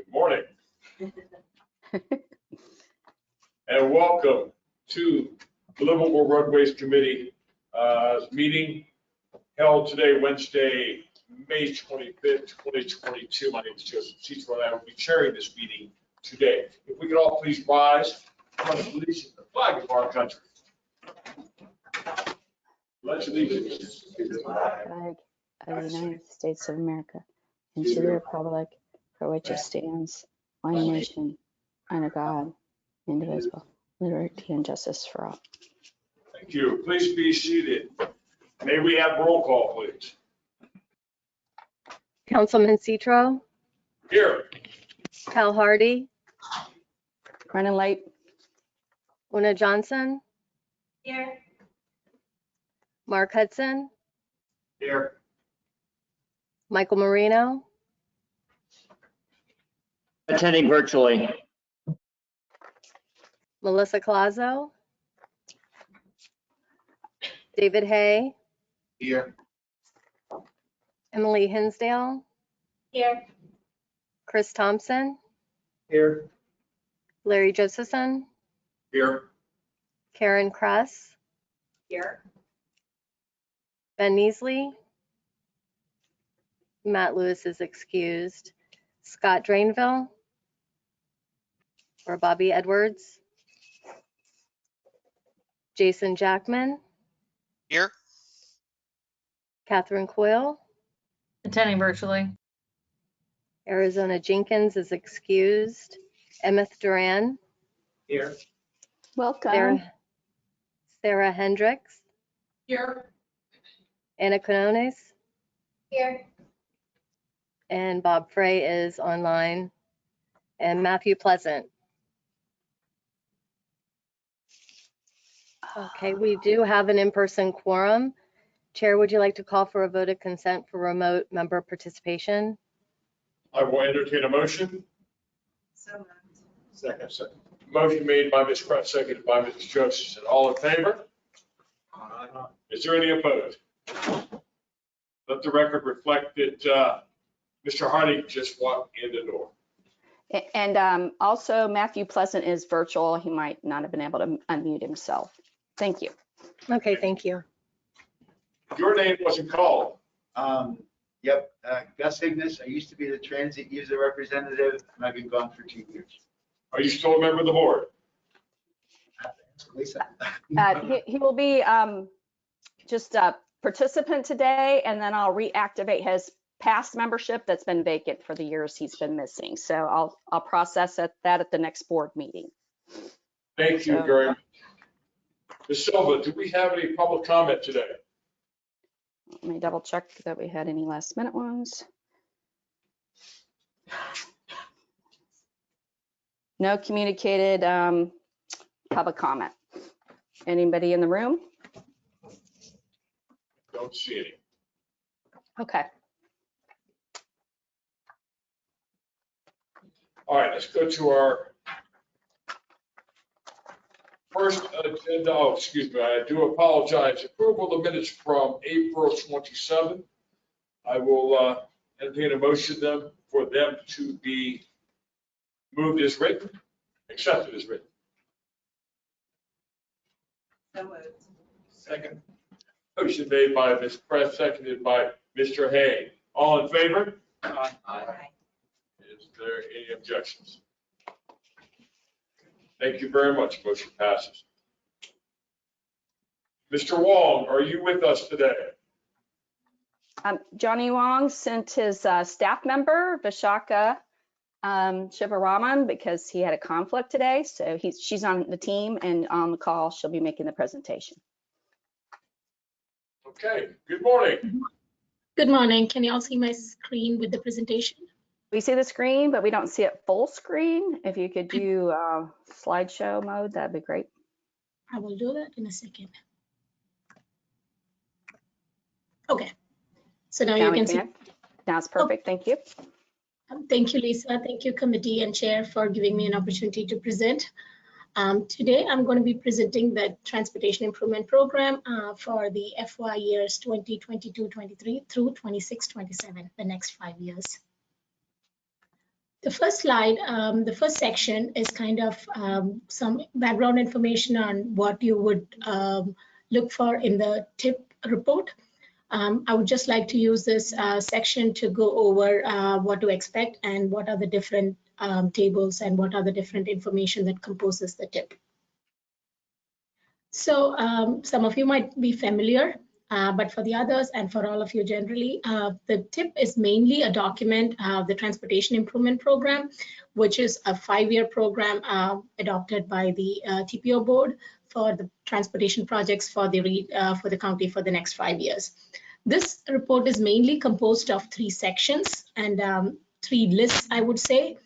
Good morning. And welcome to the Livable Roadways Committee meeting held today, Wednesday, May 25th, 2022. My name is Joseph Citro, and I will be chairing this meeting today. If we could all please rise for the police the flag of our country. Pledge allegiance to the flag of the United States of America and to the republic for which it stands, one nation, under God, indivisible, liberty and justice for all. Thank you. Please be seated. May we have roll call, please? Councilman Citro, Here. Cal Hardy, Running late. Una Johnson, Here. Mark Hudson, Here. Michael Marino, Attending virtually. Melissa Colazo, David Hay, Here. Emily Hinsdale, Here. Chris Thompson, Here. Larry Josephson, Here. Karen Kress, Here. Ben Neasley, Matt Lewis is excused, Scott Drainville, or Bobby Edwards, Jason Jackman, Here. Catherine Coyle, Attending virtually. Arizona Jenkins is excused, Emmeth Duran, Here. Welcome. Sarah Hendricks, Here. Anna Canones, Here. and Bob Frey is online, and Matthew Pleasant. Okay, we do have an in-person quorum. Chair, would you like to call for a vote of consent for remote member participation? I will entertain a motion. So moved. Second. Motion made by Ms. Kress, seconded by Mrs. Josephson. All in favor? Is there any opposed? Let the record reflect that Mr. Hardy just walked in the door. And also Matthew Pleasant is virtual. He might not have been able to unmute himself. Thank you. Okay, thank you. Your name wasn't called. Yep, Gus Ignis. I used to be the transit user representative, and I've been gone for 2 years. Are you still a member of the board? Lisa. He will be just a participant today, and then I'll reactivate his past membership that's been vacant for the years he's been missing. So I'll process that at the next board meeting. Thank you very much. Ms. Silva, do we have any public comment today? Let me double check that we had any last minute ones. No communicated public comment. Anybody in the room? Don't see any. Okay. All right, let's go to our first agenda. Oh, excuse me, I do apologize. Approval of the minutes from April 27th. I will entertain a motion for them to be moved as written, accepted as written. So moved. Second. Motion made by Ms. Press, seconded by Mr. Hay. All in favor? Aye. Is there any objections? Thank you very much. Motion passes. Mr. Wong, are you with us today? Johnny Wong sent his staff member, Vishaka Shivaraman, because he had a conflict today. So she's on the team and on the call. She'll be making the presentation. Okay, good morning. Good morning. Can you all see my screen with the presentation? We see the screen, but we don't see it full screen. If you could do slideshow mode, that'd be great. I will do that in a second. Okay. So now you can see. Now it's perfect. Thank you. Thank you, Lisa. Thank you, committee and chair, for giving me an opportunity to present. Today, I'm going to be presenting the Transportation Improvement Program for the FY years 2022-23 through 26-27, the next 5 years. The first slide, the first section is kind of some background information on what you would look for in the TIP report. I would just like to use this section to go over what to expect and what are the different tables and what are the different information that composes the TIP. So some of you might be familiar, but for the others and for all of you generally, the TIP is mainly a document, the Transportation Improvement Program, which is a 5-year program adopted by the TPO board for the transportation projects for the county for the next 5 years. This report is mainly composed of 3 sections and 3 lists, I would say.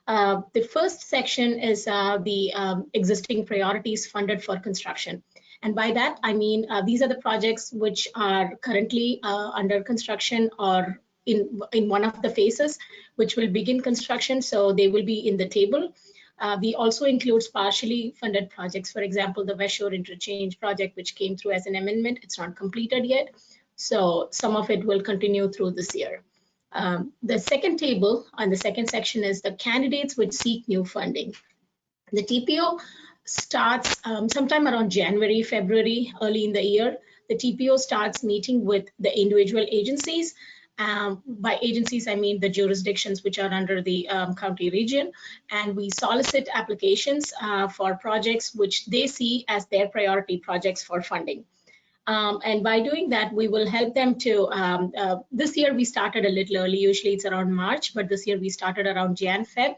The first section is the existing priorities funded for construction. And by that, I mean, these are the projects which are currently under construction or in one of the phases, which will begin construction. So they will be in the table. We also includes partially funded projects. For example, the West Shore Interchange project, which came through as an amendment, it's not completed yet. So some of it will continue through this year. The second table on the second section is the candidates which seek new funding. The TPO starts sometime around January, February, early in the year. The TPO starts meeting with the individual agencies. By agencies, I mean the jurisdictions which are under the county region. And we solicit applications for projects which they see as their priority projects for funding. And by doing that, we will help them to, this year we started a little early, usually it's around March, but this year we started around Jan, Feb.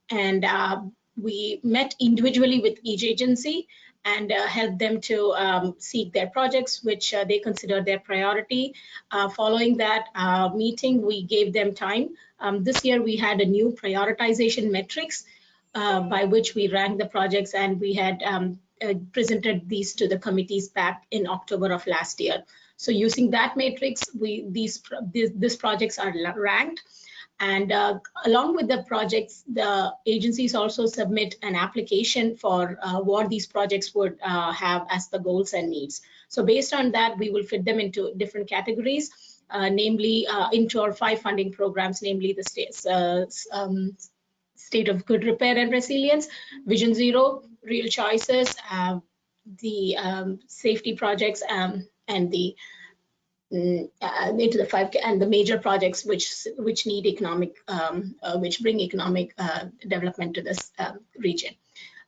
And we met individually with each agency and helped them to seek their projects, which they consider their priority. Following that meeting, we gave them time. This year we had a new prioritization metrics by which we ranked the projects, and we had presented these to the committees back in October of last year. So using that matrix, these projects are ranked. And along with the projects, the agencies also submit an application for what these projects would have as the goals and needs. So based on that, we will fit them into different categories, namely into our 5 funding programs, namely the State of Good Repair and Resilience, Vision Zero, Real Choices, the safety projects, and the into the 5 and the major projects which need economic, which bring economic development to this region.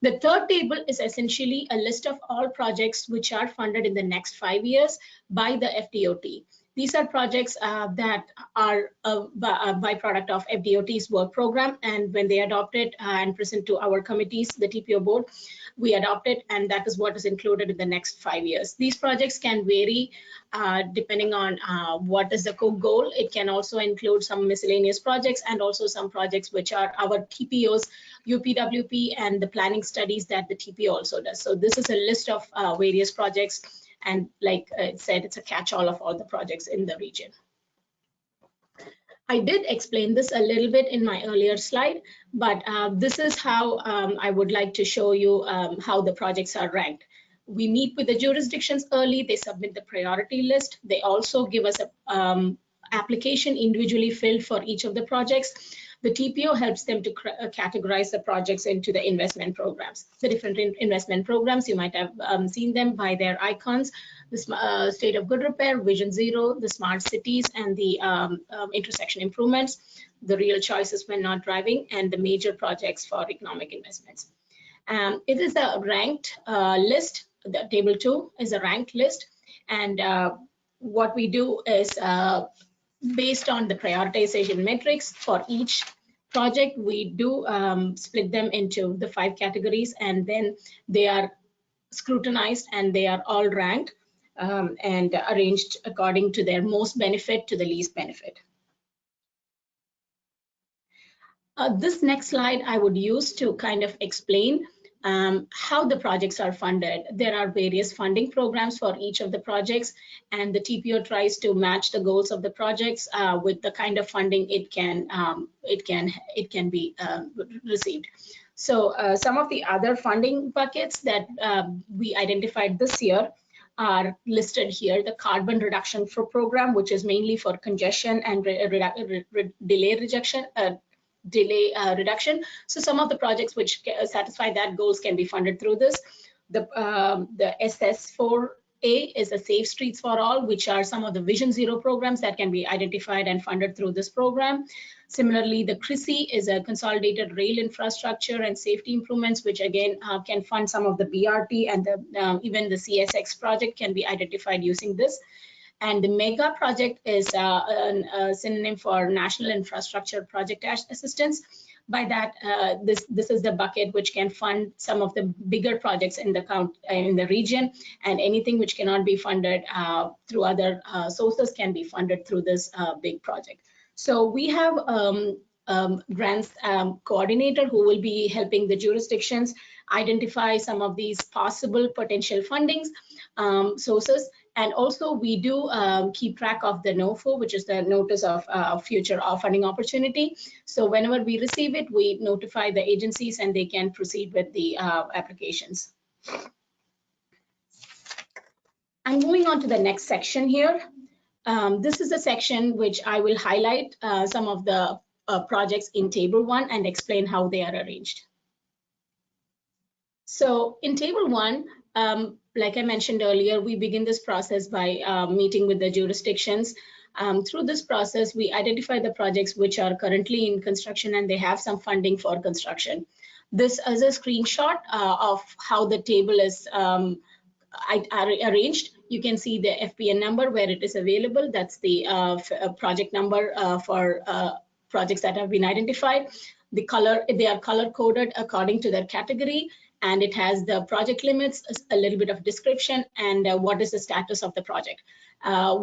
The third table is essentially a list of all projects which are funded in the next 5 years by the FDOT. These are projects that are a byproduct of FDOT's work program, and when they adopt it and present to our committees, the TPO board, we adopt it, and that is what is included in the next 5 years. These projects can vary depending on what is the goal. It can also include some miscellaneous projects and also some projects which are our TPOs, UPWP, and the planning studies that the TPO also does. So this is a list of various projects. And like I said, it's a catch-all of all the projects in the region. I did explain this a little bit in my earlier slide, but this is how I would like to show you how the projects are ranked. We meet with the jurisdictions early, they submit the priority list. They also give us an application individually filled for each of the projects. The TPO helps them to categorize the projects into the investment programs. The different investment programs, you might have seen them by their icons: the State of Good Repair, Vision Zero, the Smart Cities, and the intersection improvements, the Real Choices when not driving, and the major projects for economic investments. It is a ranked list. The table 2 is a ranked list, and what we do is based on the prioritization metrics for each project, we do split them into the 5 categories, and then they are scrutinized and they are all ranked and arranged according to their most benefit to the least benefit. This next slide I would use to kind of explain how the projects are funded. There are various funding programs for each of the projects, and the TPO tries to match the goals of the projects with the kind of funding it can be received. So some of the other funding buckets that we identified this year are listed here. The carbon reduction program, which is mainly for congestion and delay delay reduction. So some of the projects which satisfy that goals can be funded through this. The SS4A is a Safe Streets for All, which are some of the Vision Zero programs that can be identified and funded through this program. Similarly, the CRISI is a Consolidated Rail Infrastructure and Safety Improvements, which again can fund some of the BRT, and even the CSX project can be identified using this. And the MEGA project is a synonym for National Infrastructure Project Assistance. By that, this is the bucket which can fund some of the bigger projects in the region, and anything which cannot be funded through other sources can be funded through this big project. So we have grants coordinator who will be helping the jurisdictions identify some of these possible potential fundings sources. And also we do keep track of the NOFO, which is the Notice of Future Funding Opportunity. So whenever we receive it, we notify the agencies and they can proceed with the applications. I'm moving on to the next section here. This is a section which I will highlight some of the projects in Table 1 and explain how they are arranged. So in Table 1, like I mentioned earlier, we begin this process by meeting with the jurisdictions. Through this process, we identify the projects which are currently in construction and they have some funding for construction. This is a screenshot of how the table is arranged. You can see the FPN number where it is available. That's the project number for projects that have been identified. The color, they are color coded according to their category, and it has the project limits, a little bit of description, and what is the status of the project.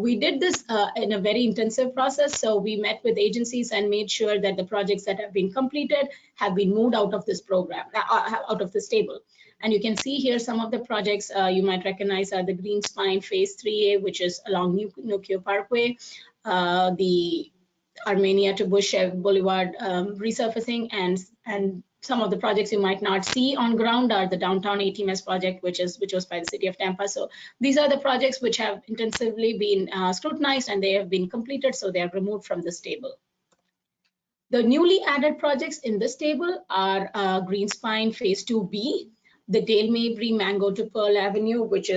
We did this in a very intensive process. So we met with agencies and made sure that the projects that have been completed have been moved out of this program, out of this table. And you can see here some of the projects you might recognize are the Green Spine Phase 3A, which is along Nukio Parkway, the Armenia to Bush Boulevard resurfacing, and some of the projects you might not see on ground are the downtown ATMS project, which was by the city of Tampa. So these are the projects which have intensively been scrutinized and they have been completed, so they are removed from this table. The newly added projects in this table are Green Spine Phase 2B, the Dale Mabry Mango to Pearl Avenue, which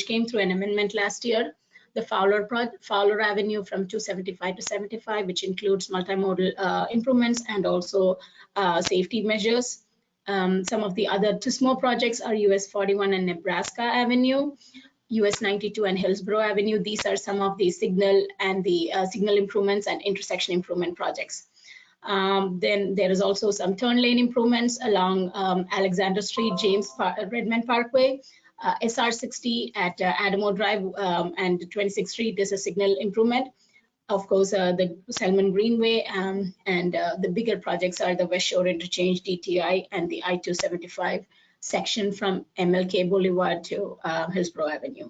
came through an amendment last year, the Fowler Avenue from 275 to 75, which includes multimodal improvements and also safety measures. Some of the other TISMO projects are US 41 and Nebraska Avenue, US 92 and Hillsborough Avenue. These are some of the signal and the signal improvements and intersection improvement projects. Then there is also some turn lane improvements along Alexander Street, Redmond Parkway, SR 60 at Adamo Drive and 26th Street is a signal improvement. Of course, the Selman Greenway and the bigger projects are the West Shore Interchange, DTI, and the I-275 section from MLK Boulevard to Hillsborough Avenue.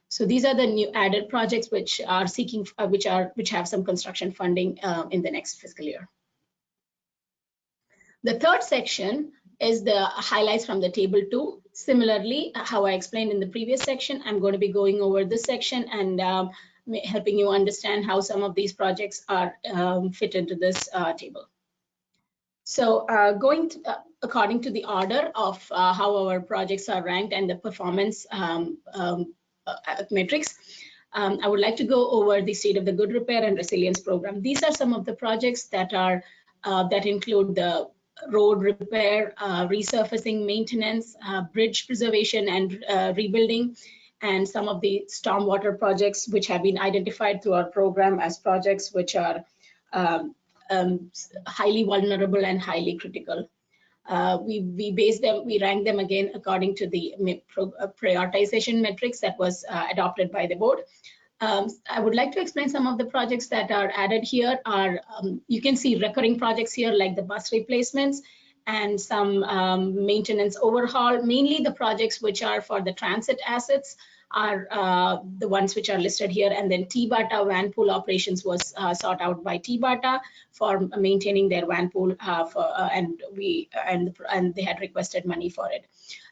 So these are the new added projects which are seeking, which have some construction funding in the next fiscal year. The third section is the highlights from the table 2. Similarly, how I explained in the previous section, I'm going to be going over this section and helping you understand how some of these projects are fit into this table. So according to the order of how our projects are ranked and the performance metrics, I would like to go over the State of the Good Repair and Resilience Program. These are some of the projects that are that include the road repair, resurfacing, maintenance, bridge preservation and rebuilding, and some of the stormwater projects which have been identified through our program as projects which are highly vulnerable and highly critical. We rank them again according to the prioritization metrics that was adopted by the board. I would like to explain some of the projects that are added here are, you can see recurring projects here like the bus replacements and some maintenance overhaul. Mainly the projects which are for the transit assets are the ones which are listed here, and then T-BATA van pool operations was sought out by T-BATA for maintaining their van pool and they had requested money for it.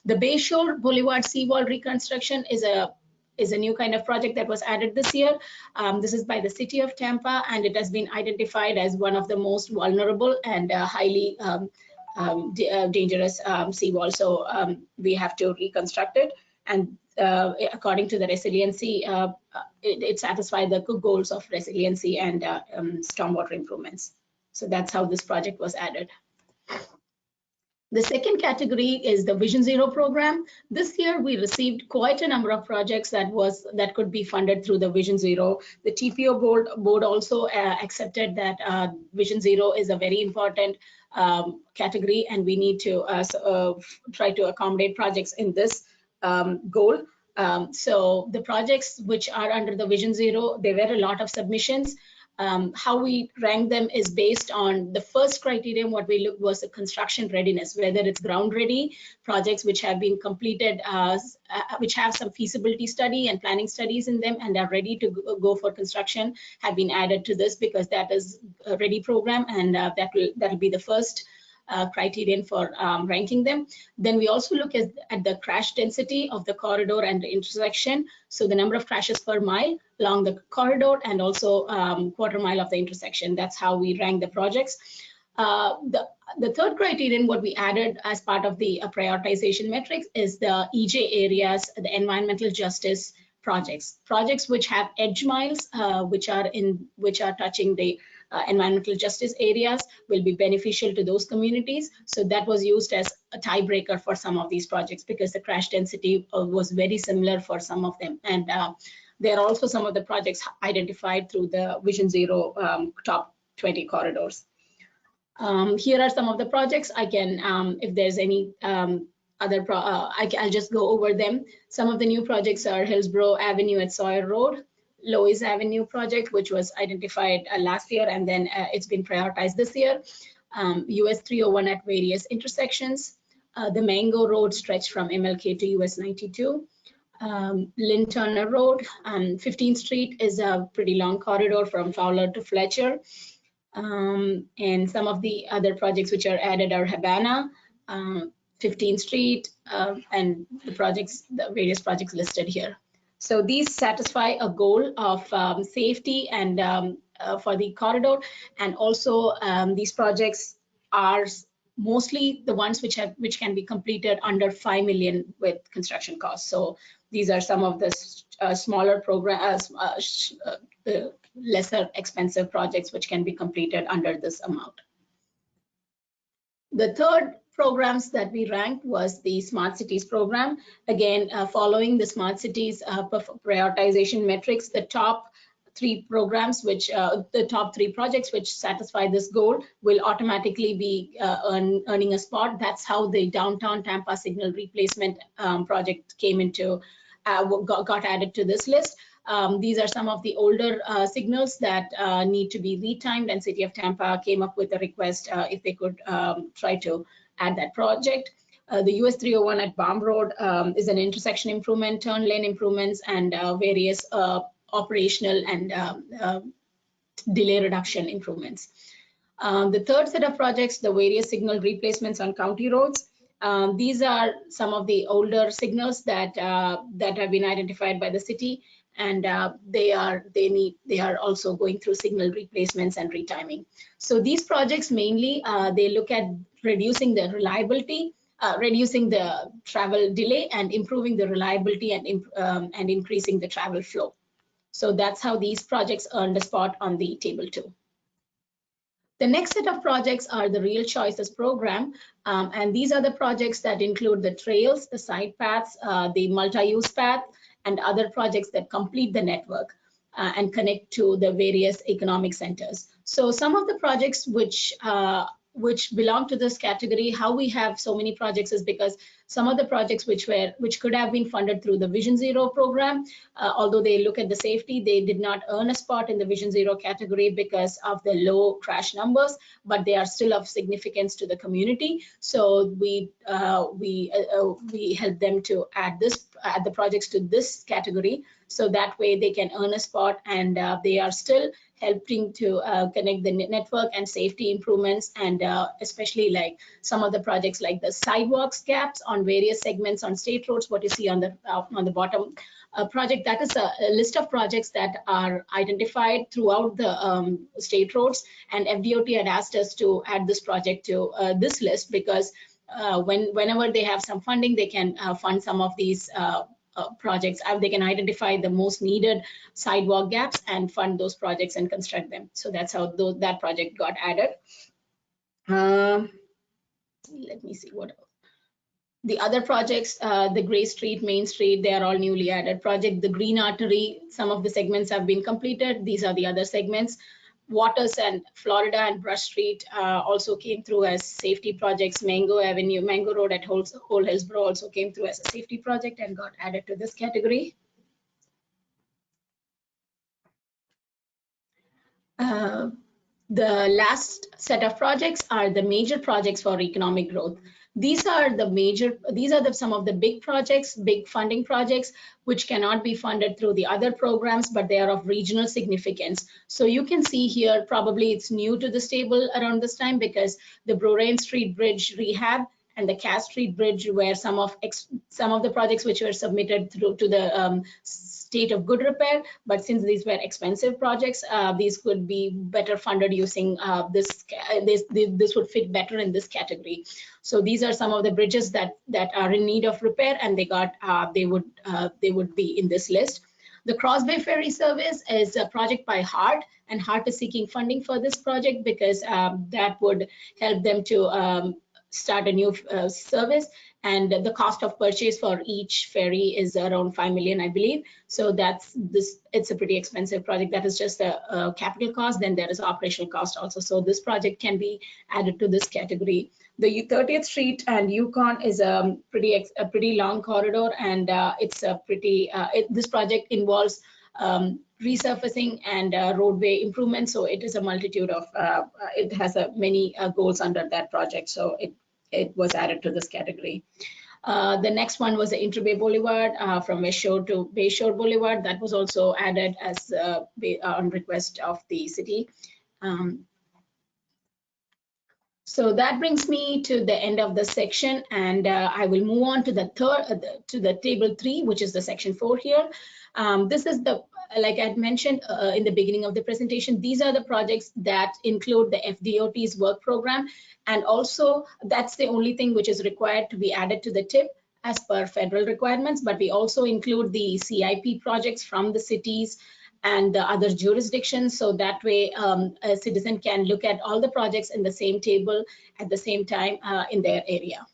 The Bayshore Boulevard seawall reconstruction is is a new kind of project that was added this year. This is by the city of Tampa, and it has been identified as one of the most vulnerable and highly dangerous seawall. So we have to reconstruct it. And according to the resiliency, it satisfied the goals of resiliency and stormwater improvements. So that's how this project was added. The second category is the Vision Zero program. This year we received quite a number of projects that could be funded through the Vision Zero. The TPO board also accepted that Vision Zero is a very important category, and we need to try to accommodate projects in this goal. So the projects which are under the Vision Zero, there were a lot of submissions. How we rank them is based on the first criterion. What we looked was the construction readiness, whether it's ground ready projects which have been completed, which have some feasibility study and planning studies in them and are ready to go for construction, have been added to this because that is a ready program, and that will be the first criterion for ranking them. Then we also look at the crash density of the corridor and the intersection. So the number of crashes per mile along the corridor and also quarter mile of the intersection. That's how we rank the projects. The third criterion, what we added as part of the prioritization metrics, is the EJ areas, the environmental justice projects which have edge miles, which are touching the environmental justice areas, will be beneficial to those communities. So that was used as a tiebreaker for some of these projects because the crash density was very similar for some of them. And there are also some of the projects identified through the Vision Zero top 20 corridors. Here are some of the projects. I can, if there's any I'll just go over them. Some of the new projects are Hillsborough Avenue at Sawyer Road, Lois Avenue project, which was identified last year, and then it's been prioritized this year. US 301 at various intersections. The Mango Road stretch from MLK to US 92. Lynn Turner Road. 15th Street is a pretty long corridor from Fowler to Fletcher. And some of the other projects which are added are Habana, 15th Street, and the various projects listed here. So these satisfy a goal of safety and for the corridor, and also these projects are mostly the ones which can be completed under 5 million with construction costs. So these are some of the smaller programs, lesser expensive projects which can be completed under this amount. The third programs that we ranked was the Smart Cities program. Again, following the Smart Cities prioritization metrics, the top 3 programs, the top 3 projects which satisfy this goal will automatically be earning a spot. That's how the downtown Tampa signal replacement project came into, got added to this list. These are some of the older signals that need to be retimed, and City of Tampa came up with a request if they could try to add that project. The US 301 at Baum Road is an intersection improvement, turn lane improvements, and various operational and delay reduction improvements. The third set of projects, the various signal replacements on county roads. These are some of the older signals that have been identified by the city, and they are also going through signal replacements and retiming. So these projects mainly they look at reducing the reliability, reducing the travel delay, and improving the reliability and increasing the travel flow. So that's how these projects earned a spot on the table 2. The next set of projects are the Real Choices program, and these are the projects that include the trails, the side paths, the multi-use path, and other projects that complete the network and connect to the various economic centers. So some of the projects which belong to this category, how we have so many projects is because some of the projects which could have been funded through the Vision Zero program, although they look at the safety, they did not earn a spot in the Vision Zero category because of the low crash numbers, but they are still of significance to the community. So we help them to add the projects to this category, so that way they can earn a spot, and they are still helping to connect the network and safety improvements, and especially like some of the projects like the sidewalks gaps on various segments on state roads, what you see on the bottom a project that is a list of projects that are identified throughout the state roads, and FDOT had asked us to add this project to this list because whenever they have some funding, they can fund some of these projects. They can identify the most needed sidewalk gaps and fund those projects and construct them. So that's how that project got added. Let me see what else. The other projects, the Gray Street, Main Street, they are all newly added project. The Green Artery, some of the segments have been completed. These are the other segments. Waters and Florida and Brush Street also came through as safety projects. Mango Road at Whole Hillsborough also came through as a safety project and got added to this category. The last set of projects are the major projects for economic growth. These are some of the big projects, big funding projects, which cannot be funded through the other programs, but they are of regional significance. So you can see here, probably it's new to this table around this time because the Broraine Street Bridge rehab and the Cass Street Bridge were some of the projects which were submitted through to the state of good repair, but since these were expensive projects, these could be better funded using this would fit better in this category. So these are some of the bridges that are in need of repair, and they would be in this list. The Cross Bay Ferry Service is a project by HART, and HART is seeking funding for this project because that would help them to start a new service, and the cost of purchase for each ferry is around 5 million, I believe. So it's a pretty expensive project. That is just a capital cost. Then there is operational cost also. So this project can be added to this category. The 30th Street and Yukon is a pretty long corridor, and it's a pretty this project involves resurfacing and roadway improvement. So it is a multitude of it has many goals under that project. So it was added to this category. The next one was the Interbay Boulevard from West Shore to Bayshore Boulevard. That was also added as on request of the city. So that brings me to the end of the section, and I will move on to the table 3, which is the section 4 here. This is like I had mentioned in the beginning of the presentation, these are the projects that include the FDOT's work program, and also that's the only thing which is required to be added to the tip as per federal requirements, but we also include the CIP projects from the cities and the other jurisdictions, so that way a citizen can look at all the projects in the same table at the same time in their area.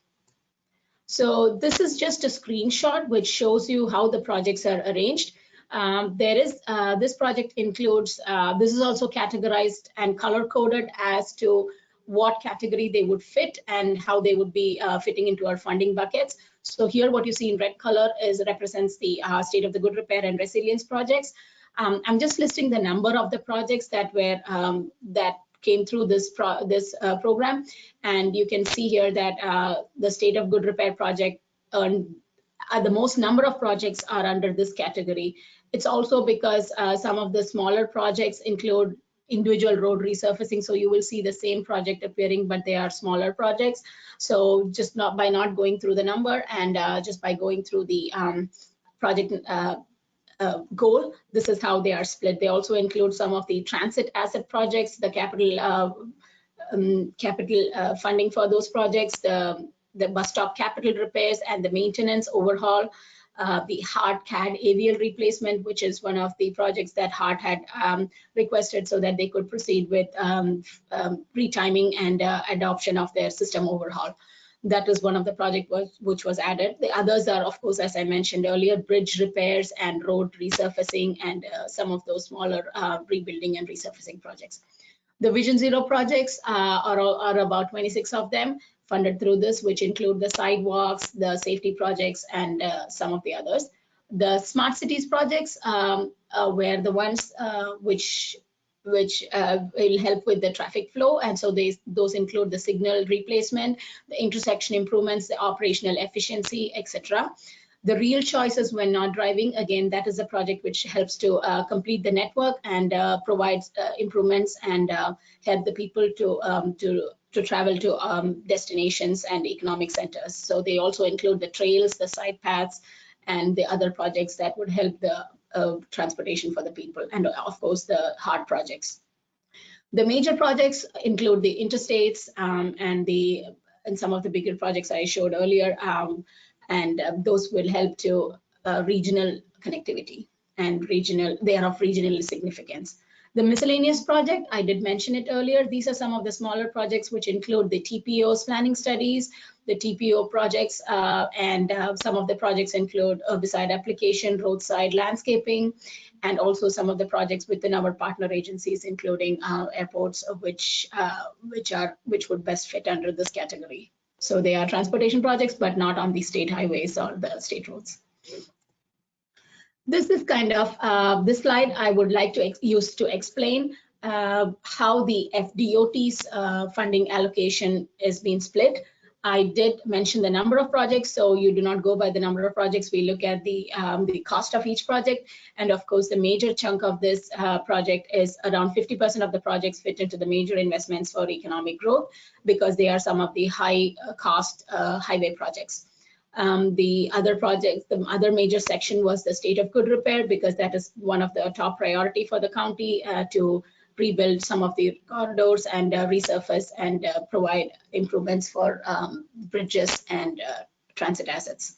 So this is just a screenshot which shows you how the projects are arranged. This project includes, this is also categorized and color coded as to what category they would fit and how they would be fitting into our funding buckets. So here what you see in red color represents the State of the Good Repair and Resilience projects. I'm just listing the number of the projects that came through this program, and you can see here that the State of Good Repair project earned the most number of projects are under this category. It's also because some of the smaller projects include individual road resurfacing, so you will see the same project appearing, but they are smaller projects. So just by not going through the number and just by going through the project goal, this is how they are split. They also include some of the transit asset projects, the capital funding for those projects, the bus stop capital repairs and the maintenance overhaul, the HART CAD AVL replacement, which is one of the projects that HART had requested so that they could proceed with retiming and adoption of their system overhaul. That is one of the projects which was added. The others are, of course, as I mentioned earlier, bridge repairs and road resurfacing and some of those smaller rebuilding and resurfacing projects. The Vision Zero projects are about 26 of them funded through this, which include the sidewalks, the safety projects, and some of the others. The Smart Cities projects were the ones which will help with the traffic flow, and so those include the signal replacement, the intersection improvements, the operational efficiency, etc. The Real Choices when not driving, again, that is a project which helps to complete the network and provides improvements and help the people to travel to destinations and economic centers. So they also include the trails, the side paths, and the other projects that would help the transportation for the people, and of course the hard projects. The major projects include the interstates and some of the bigger projects I showed earlier, and those will help to regional connectivity and they are of regional significance. The miscellaneous project, I did mention it earlier. These are some of the smaller projects which include the TPO's planning studies, the TPO projects, and some of the projects include herbicide application, roadside landscaping, and also some of the projects within our partner agencies, including airports, which would best fit under this category. So they are transportation projects, but not on the state highways or the state roads. This is kind of this slide I would like to use to explain how the FDOT's funding allocation is being split. I did mention the number of projects, so you do not go by the number of projects. We look at the cost of each project, and of course, the major chunk of this project is around 50% of the projects fit into the major investments for economic growth, because they are some of the high cost highway projects. The other projects, the other major section was the state of good repair, because that is one of the top priority for the county to rebuild some of the corridors and resurface and provide improvements for bridges and transit assets.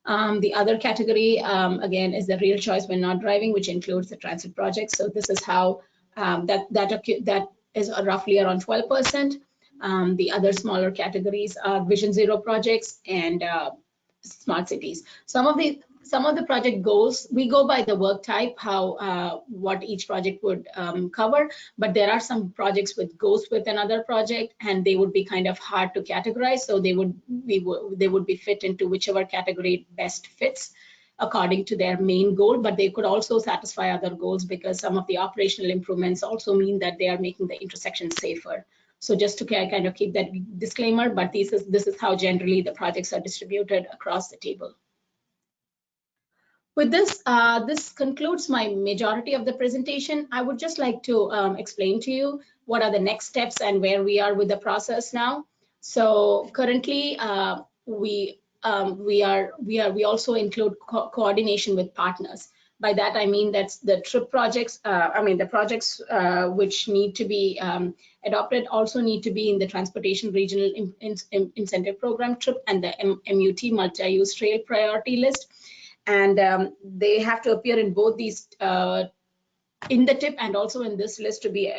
The other category, again, is the real choice when not driving, which includes the transit projects. So this is how that is roughly around 12%. The other smaller categories are Vision Zero projects and smart cities. Some of the project goals, we go by the work type, how what each project would cover, but there are some projects with goals with another project, and they would be kind of hard to categorize, so they would be fit into whichever category best fits according to their main goal, but they could also satisfy other goals, because some of the operational improvements also mean that they are making the intersection safer. So just to kind of keep that disclaimer, but this is how generally the projects are distributed across the table. With this, this concludes my majority of the presentation. I would just like to explain to you what are the next steps and where we are with the process now. So currently, we also include coordination with partners. By that, I mean that's the TRIP projects. The projects which need to be adopted also need to be in the Transportation Regional Incentive Program, TRIP, and the MUT, Multi-Use Trail Priority List. And they have to appear in both these, in the TIP and also in this list to be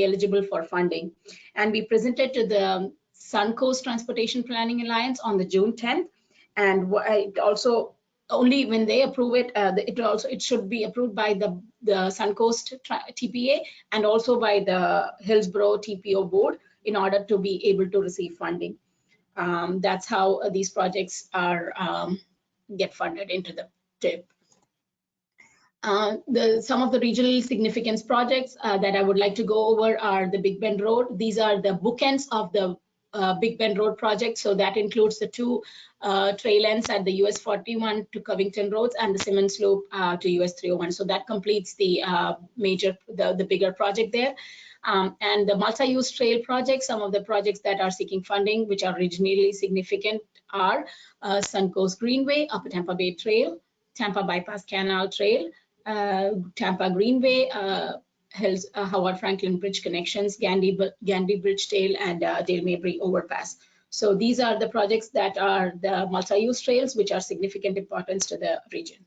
eligible for funding. And we presented to the Suncoast Transportation Planning Alliance on the June 10th. And it also, only when they approve it, it should be approved by the Suncoast TPA and also by the Hillsborough TPO board in order to be able to receive funding. That's how these projects are get funded into the TIP. Some of the regional significance projects that I would like to go over are the Big Bend Road. These are the bookends of the Big Bend Road project. So that includes the two trail ends at the US 41 to Covington roads and the Simmons Loop to US 301. So that completes the the bigger project there. And the multi-use trail projects, some of the projects that are seeking funding, which are regionally significant, are Suncoast Greenway, Upper Tampa Bay Trail, Tampa Bypass Canal Trail, Tampa Greenway, Howard Franklin Bridge Connections, Gandy Bridge Trail, and Dale Mabry Overpass. So these are the projects that are the multi-use trails, which are significant importance to the region.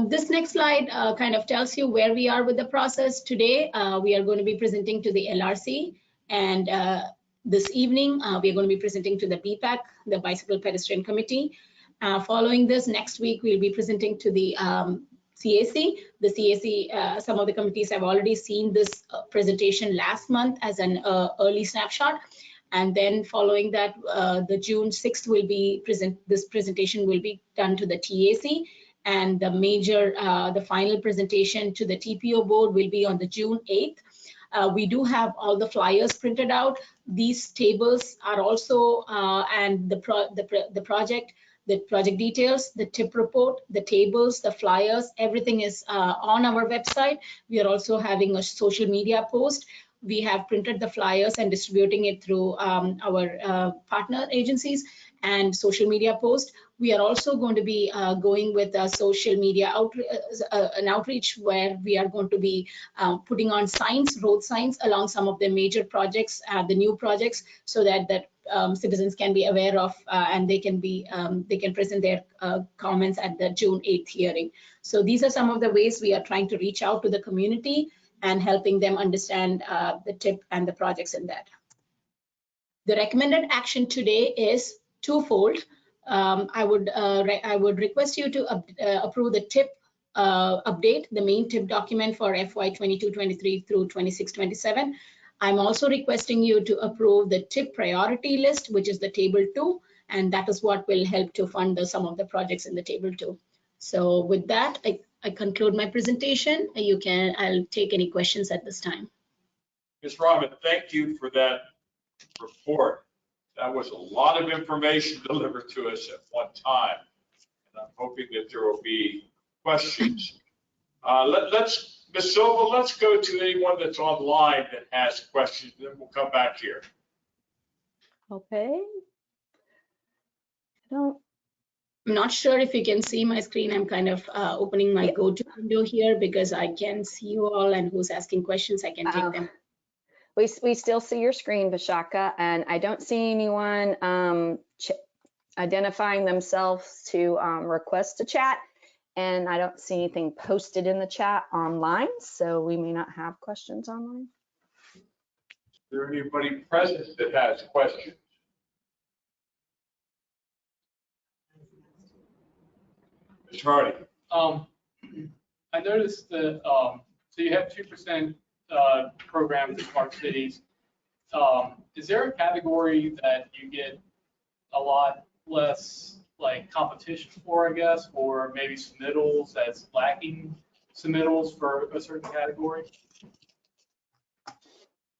This next slide kind of tells you where we are with the process. Today, we are going to be presenting to the LRC, and this evening, we are going to be presenting to the BPAC, the Bicycle Pedestrian Committee. Following this, next week, we'll be presenting to the CAC. The CAC, some of the committees have already seen this presentation last month as an early snapshot. And then following that, the June 6th will be this presentation will be done to the TAC. And the the final presentation to the TPO board will be on the June 8th. We do have all the flyers printed out. These tables are also, and the project details, the TIP report, the tables, the flyers, everything is on our website. We are also having a social media post. We have printed the flyers and distributing it through our partner agencies and social media post. We are also going to be going with a social media an outreach where we are going to be putting on signs, road signs along some of the major projects, the new projects, so that citizens can be aware of and they can present their comments at the June 8th hearing. So these are some of the ways we are trying to reach out to the community and helping them understand the TIP and the projects in that. The recommended action today is twofold. I would request you to approve the TIP update, the main TIP document for FY 22-23 through 26-27. I'm also requesting you to approve the TIP priority list, which is the table 2, and that is what will help to fund some of the projects in the table 2. So with that, I conclude my presentation. I'll take any questions at this time. Ms. Rahman, thank you for that report. That was a lot of information delivered to us at one time. And I'm hoping that there will be questions. Ms. Silva, let's go to anyone that's online that has questions, then we'll come back here. Okay. I'm not sure if you can see my screen. I'm kind of opening my go-to window here because I can see you all, and who's asking questions, I can take them. We still see your screen, Vishaka, and I don't see anyone identifying themselves to request a chat, and I don't see anything posted in the chat online, so we may not have questions online. Is there anybody present that has questions? Mr. Hardy. I noticed that, so you have 2% programs in smart cities. Is there a category that you get a lot less like competition for, I guess, or maybe submittals that's lacking submittals for a certain category?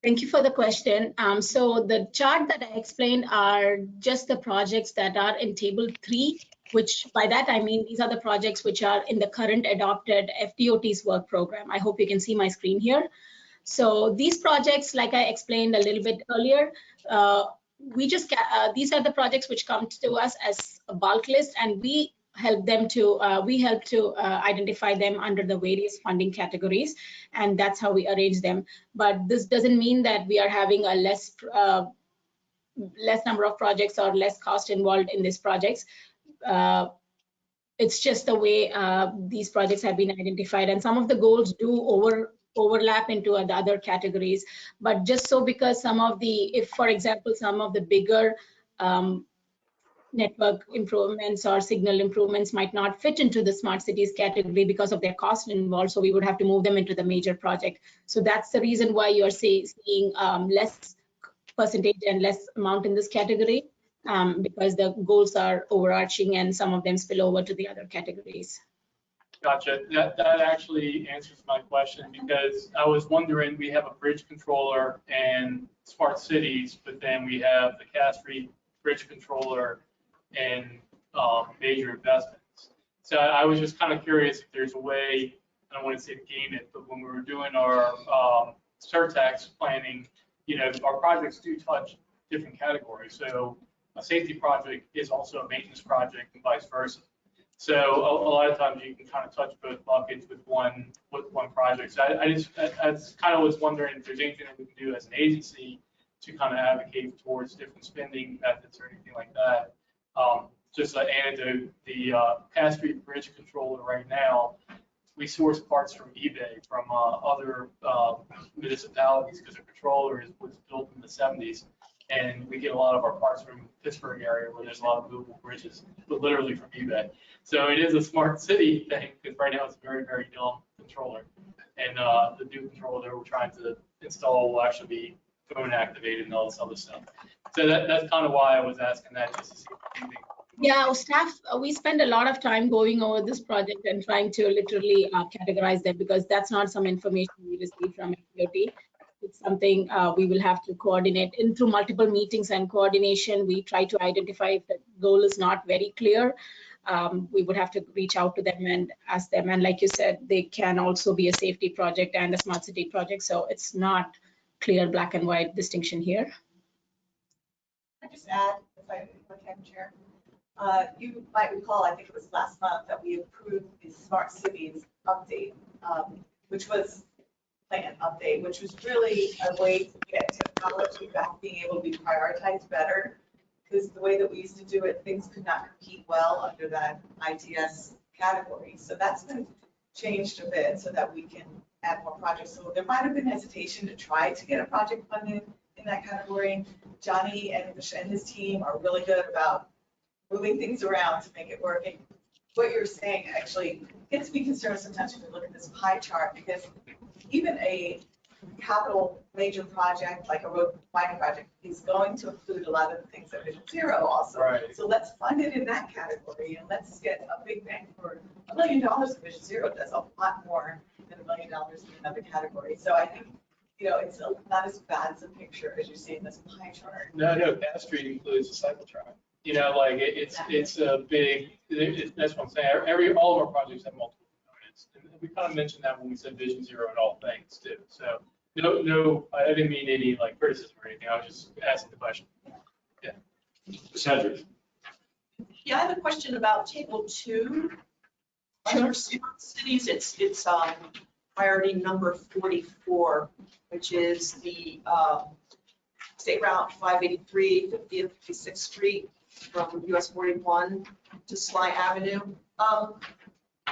Thank you for the question. So the chart that I explained are just the projects that are in table 3, which by that I mean these are the projects which are in the current adopted FDOT's work program. I hope you can see my screen here. So these projects, like I explained a little bit earlier, these are the projects which come to us as a bulk list, and we help to identify them under the various funding categories, and that's how we arrange them. But this doesn't mean that we are having a less number of projects or less cost involved in these projects. It's just the way these projects have been identified, and some of the goals do overlap into the other categories. But just so, because if for example some of the bigger network improvements or signal improvements might not fit into the smart cities category because of their cost involved, so we would have to move them into the major project. So that's the reason why you're seeing less percentage and less amount in this category, because the goals are overarching and some of them spill over to the other categories. Gotcha. That actually answers my question, because I was wondering, we have a bridge controller and smart cities, but then we have the CAS-free bridge controller and major investments. So I was just kind of curious if there's a way, I don't want to say to game it, but when we were doing our surtax planning, our projects do touch different categories. So a safety project is also a maintenance project and vice versa. So a lot of times you can kind of touch both buckets with one project. So I just kind of was wondering if there's anything that we can do as an agency to kind of advocate towards different spending methods or anything like that. Just an anecdote, the CAS-free bridge controller right now, we source parts from eBay from other municipalities, because the controller was built in the 70s. And we get a lot of our parts from Pittsburgh area where there's a lot of movable bridges, but literally from eBay. So it is a smart city thing, because right now it's a very, very dumb controller. And the new controller that we're trying to install will actually be phone activated and all this other stuff. So that's kind of why I was asking that, just to see if anything. Yeah, our staff, we spend a lot of time going over this project and trying to literally categorize them, because that's not some information we receive from FDOT. It's something we will have to coordinate in through multiple meetings and coordination. We try to identify if the goal is not very clear. We would have to reach out to them and ask them. And like you said, they can also be a safety project and a smart city project. So it's not clear black and white distinction here. I just add, if I can, Chair. You might recall, I think it was last month, that we approved the Smart Cities update, which was plan update, which was really a way to get technology back being able to be prioritized better. Because the way that we used to do it, things could not compete well under that ITS category. So that's been changed a bit so that we can add more projects. So there might have been hesitation to try to get a project funded in that category. Johnny and his team are really good about moving things around to make it work. And what you're saying actually gets me concerned sometimes when we look at this pie chart, because even a capital major project like a road widening project is going to include a lot of the things that Vision Zero also. Right. So let's fund it in that category and let's get a big bang for $1 million in Vision Zero. Does a lot more than $1 million in another category. So I think, it's not as bad as a picture as you see in this pie chart. No, Cass Street includes a cycle track. It's a big, that's what I'm saying. All of our projects have multiple components. And we kind of mentioned that when we said Vision Zero in all things too. So no, I didn't mean any criticism or anything. I was just asking the question. Yeah. Ms. Hendricks. Yeah, I have a question about table 2. Under smart cities, it's priority number 44, which is the State Route 583, 50th, 56th Street from US 41 to Sly Avenue.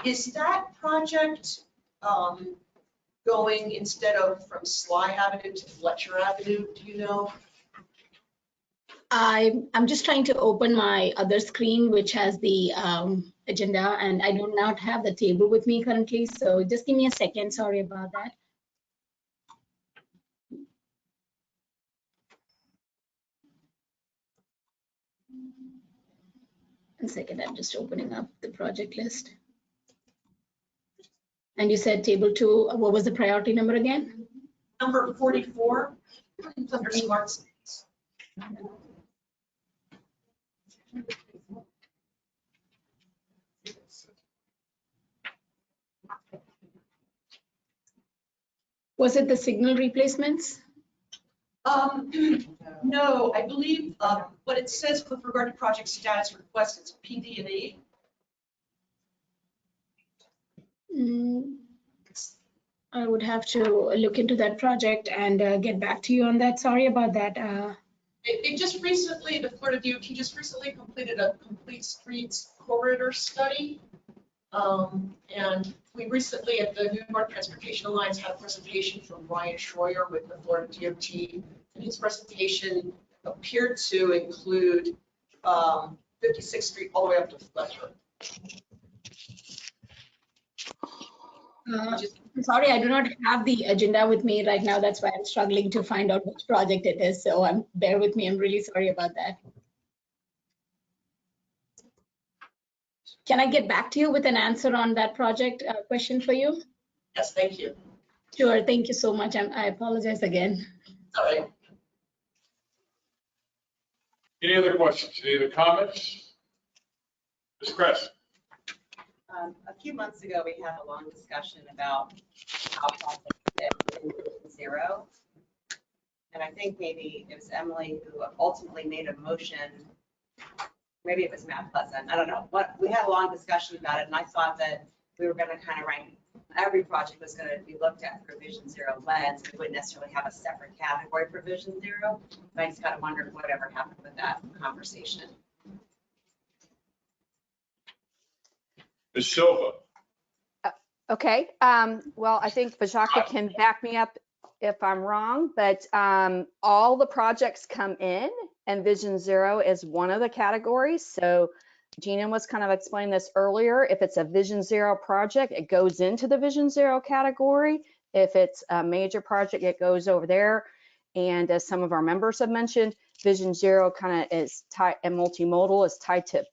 Is that project going instead of from Sly Avenue to Fletcher Avenue? Do you know? I'm just trying to open my other screen, which has the agenda, and I do not have the table with me currently. So just give me a second. Sorry about that. One second, I'm just opening up the project list. And you said table 2, what was the priority number again? Number 44, under smart cities. Was it the signal replacements? No, I believe what it says with regard to project status request, it's PD&E. I would have to look into that project and get back to you on that. Sorry about that. It just recently, the Florida DOT just recently completed a complete streets corridor study. And we recently at the New York Transportation Alliance had a presentation from Ryan Schroyer with the Florida DOT. And his presentation appeared to include 56th Street all the way up to Fletcher. I'm sorry, I do not have the agenda with me right now. That's why I'm struggling to find out which project it is. So bear with me. I'm really sorry about that. Can I get back to you with an answer on that project question for you? Yes, thank you. Sure. Thank you so much. I apologize again. All right. Any other questions? Any other comments? Ms. Kress. A few months ago, we had a long discussion about how projects fit in Vision Zero. And I think maybe it was Emily who ultimately made a motion. Maybe it was Matt Pleasant. I don't know. We had a long discussion about it, and I thought that we were going to kind of rank every project was going to be looked at through Vision Zero lens. We wouldn't necessarily have a separate category for Vision Zero. But I just kind of wondered whatever happened with that conversation. Ms. Silva. Okay, well, I think Vijaka can back me up if I'm wrong, but all the projects come in and Vision Zero is one of the categories. So Gina was kind of explaining this earlier. If it's a Vision Zero project, it goes into the Vision Zero category. If it's a major project, it goes over there. And as some of our members have mentioned, Vision Zero kind of is tied, and multimodal is tied to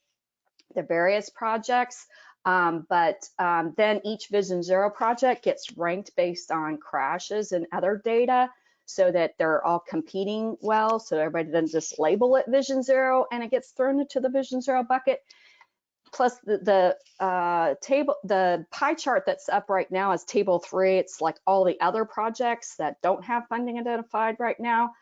the various projects. But then each Vision Zero project gets ranked based on crashes and other data so that they're all competing well. So everybody doesn't just label it Vision Zero and it gets thrown into the Vision Zero bucket. Plus the table, the pie chart that's up right now is table 3. It's like all the other projects that don't have funding identified right now.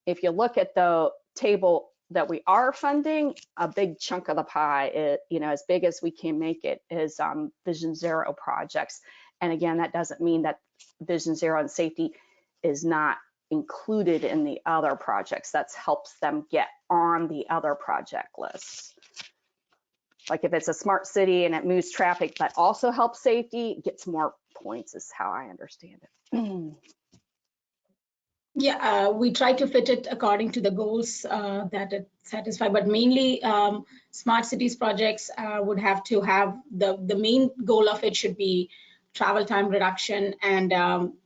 If you look at the table that we are funding, a big chunk of the pie, as big as we can make it, is Vision Zero projects. And again, that doesn't mean that Vision Zero and safety is not included in the other projects. That helps them get on the other project lists. Like if it's a smart city and it moves traffic, but also helps safety, it gets more points, is how I understand it. Yeah, we try to fit it according to the goals that it satisfies, but mainly smart cities projects would have to have the main goal of it should be travel time reduction and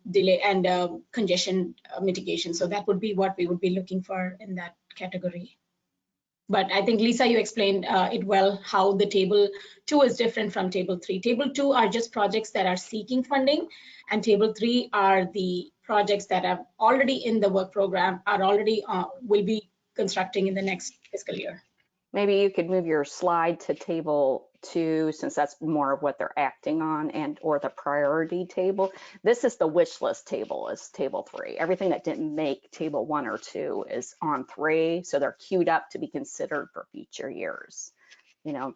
delay and congestion mitigation. So that would be what we would be looking for in that category. But I think, Lisa, you explained it well, how the table 2 is different from table 3. Table 2 are just projects that are seeking funding, and table 3 are the projects that are already in the work program, are already will be constructing in the next fiscal year. Maybe you could move your slide to table 2, since that's more of what they're acting on, and or the priority table. This is the wish list table, is table 3. Everything that didn't make table 1 or 2 is on 3, so they're queued up to be considered for future years,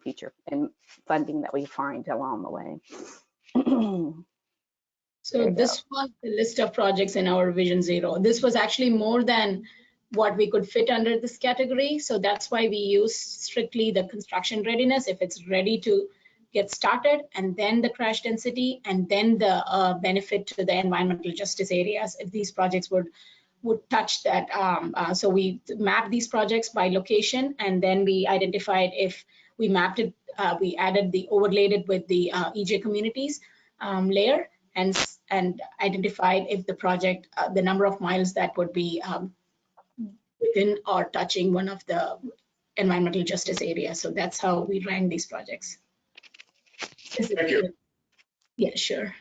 future and funding that we find along the way. So this was the list of projects in our Vision Zero. This was actually more than what we could fit under this category. So that's why we use strictly the construction readiness, if it's ready to get started, and then the crash density, and then the benefit to the environmental justice areas, if these projects would touch that. So we mapped these projects by location, and then we identified if we mapped it, we overlaid it with the EJ communities layer, and identified if the project, the number of miles that would be within or touching one of the environmental justice areas. So that's how we rank these projects. Thank you. Yeah, sure.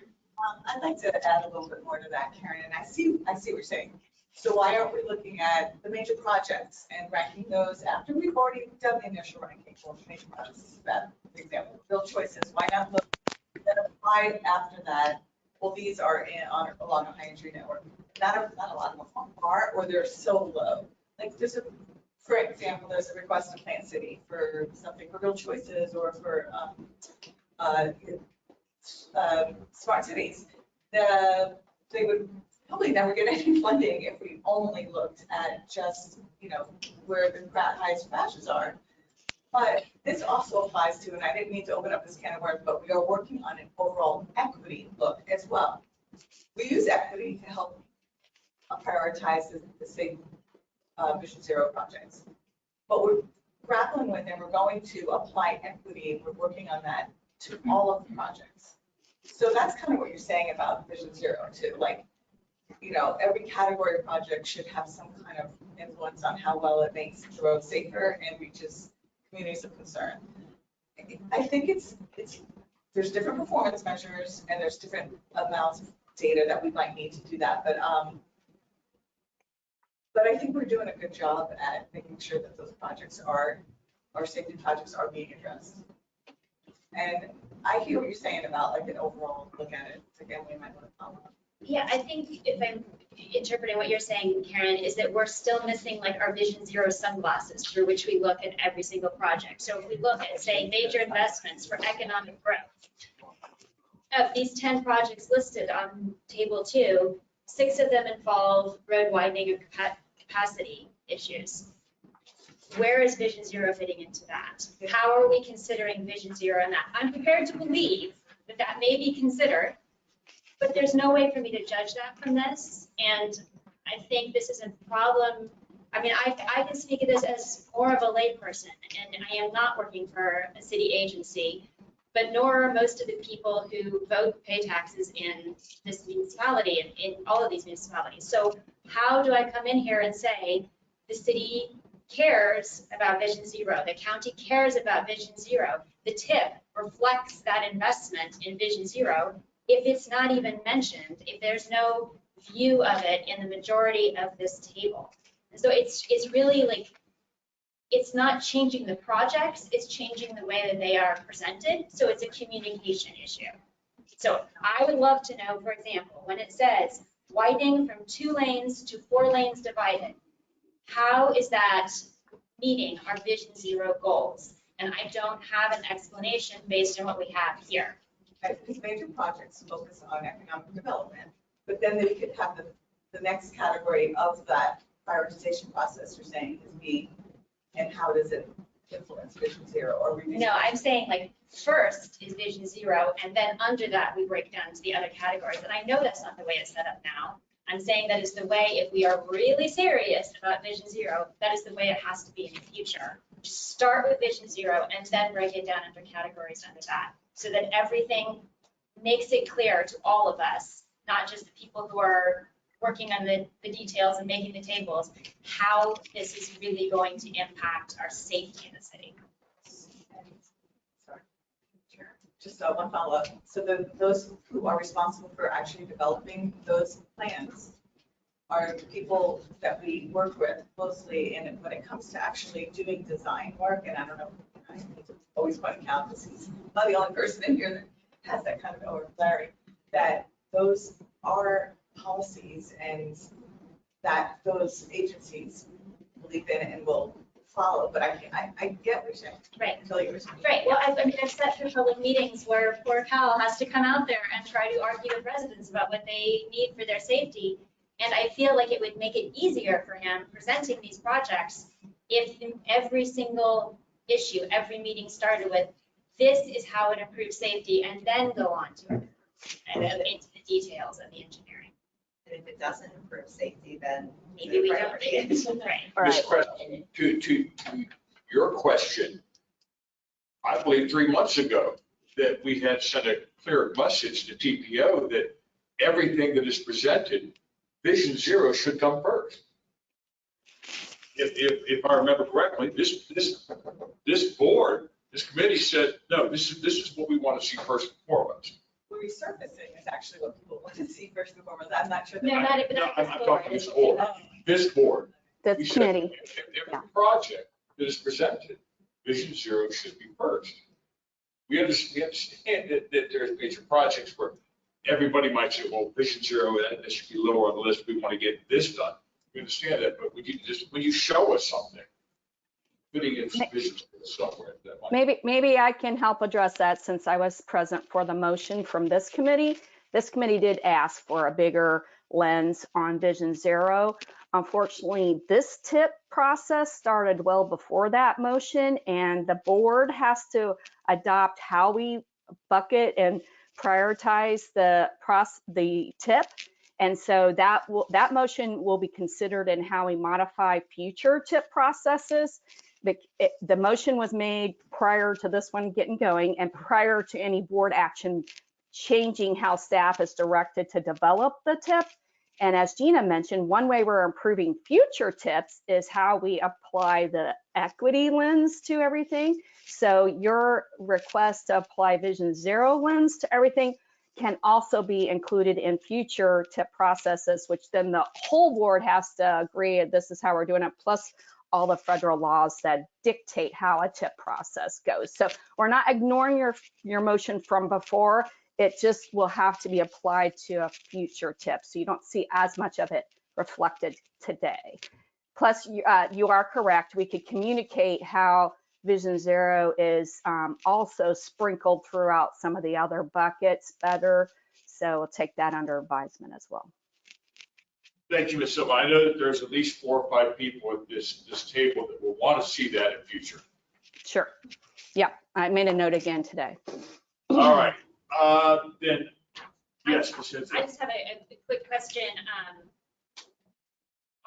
I'd like to add a little bit more to that, Karen, and I see what you're saying. So why aren't we looking at the major projects and ranking those after we've already done the initial ranking for major projects? This is bad example. Real choices. Why not look at apply after that? Well, these are along a high entry network. Not a lot of them are, or they're so low. Like for example, there's a request to Plant City for something for real choices or for smart cities. They would probably never get any funding if we only looked at just, where the highest crashes are. But this also applies to, and I didn't mean to open up this can of worms, but we are working on an overall equity look as well. We use equity to help prioritize the same Vision Zero projects. But we're grappling with, and we're going to apply equity, we're working on that to all of the projects. So that's kind of what you're saying about Vision Zero too. Like, every category of project should have some kind of influence on how well it makes the road safer and reaches communities of concern. I think there's different performance measures and there's different amounts of data that we might need to do that. But I think we're doing a good job at making sure that those projects our safety projects are being addressed. And I hear what you're saying about like an overall look at it. Again, we might want to follow up. Yeah, I think if I'm interpreting what you're saying, Karen, is that we're still missing like our Vision Zero sunglasses through which we look at every single project. So if we look at, say, major investments for economic growth, of these 10 projects listed on table 2, 6 of them involve road widening or capacity issues. Where is Vision Zero fitting into that? How are we considering Vision Zero in that? I'm prepared to believe that that may be considered, but there's no way for me to judge that from this. And I think this is a problem. I mean, I can speak of this as more of a layperson, and I am not working for a city agency, but nor are most of the people who vote, pay taxes in this municipality and in all of these municipalities. So how do I come in here and say the city cares about Vision Zero, the county cares about Vision Zero, the TIP reflects that investment in Vision Zero, if it's not even mentioned, if there's no view of it in the majority of this table? And so it's really like, it's not changing the projects, it's changing the way that they are presented. So it's a communication issue. So I would love to know, for example, when it says widening from 2 lanes to 4 lanes divided, how is that meeting our Vision Zero goals? And I don't have an explanation based on what we have here. Because major projects focus on economic development, but then they could have the next category of that prioritization process you're saying is being, and how does it influence Vision Zero or reduce? No, I'm saying like first is Vision Zero, and then under that, we break down to the other categories. And I know that's not the way it's set up now. I'm saying that is the way, if we are really serious about Vision Zero, that is the way it has to be in the future. Just start with Vision Zero and then break it down under categories under that, so that everything makes it clear to all of us, not just the people who are working on the details and making the tables, how this is really going to impact our safety in the city. Sorry. Sure. Just one follow-up. So those who are responsible for actually developing those plans are the people that we work with closely, and when it comes to actually doing design work, and I don't know, I need to always point out because he's not the only person in here that has that kind of overbearing, that those are policies and that those agencies believe in and will follow, but I get what you're saying. Right. Until you're saying. Right, well, I mean, I've sat through public meetings where poor Cal has to come out there and try to argue with residents about what they need for their safety. And I feel like it would make it easier for him presenting these projects if in every single issue, every meeting started with, this is how it improves safety, and then go on to into the details of the engineering. And if it doesn't improve safety, then Maybe we don't need it. Right. Ms. Preston, to your question, I believe 3 months ago that we had sent a clear message to TPO that everything that is presented, Vision Zero should come first. If I remember correctly, this board, this committee said, no, this is what we want to see first and foremost. Resurfacing is actually what people want to see first and foremost. I'm not sure. No, not even I'm talking this board. This board. This We said, committee. every project that is presented, Vision Zero should be first. We understand that there's major projects where everybody might say, well, Vision Zero, that should be lower on the list. We want to get this done. We understand that, but when you show us something, putting in Vision somewhere. That might. Maybe I can help address that since I was present for the motion from this committee. This committee did ask for a bigger lens on Vision Zero. Unfortunately, this TIP process started well before that motion, and the board has to adopt how we bucket and prioritize the TIP. And so that motion will be considered in how we modify future TIP processes. The motion was made prior to this one getting going and prior to any board action changing how staff is directed to develop the TIP. And as Gina mentioned, one way we're improving future TIPs is how we apply the equity lens to everything. So your request to apply Vision Zero lens to everything can also be included in future TIP processes, which then the whole board has to agree this is how we're doing it, plus all the federal laws that dictate how a TIP process goes. So we're not ignoring your motion from before. It just will have to be applied to a future TIP. So you don't see as much of it reflected today. Plus, you are correct. We could communicate how Vision Zero is also sprinkled throughout some of the other buckets better. So we'll take that under advisement as well. Thank you, Ms. Silva. I know that there's at least 4 or 5 people at this table that will want to see that in future. Sure. Yeah, I made a note again today. All right. Then, yes, Ms. Henson. I just have a quick question.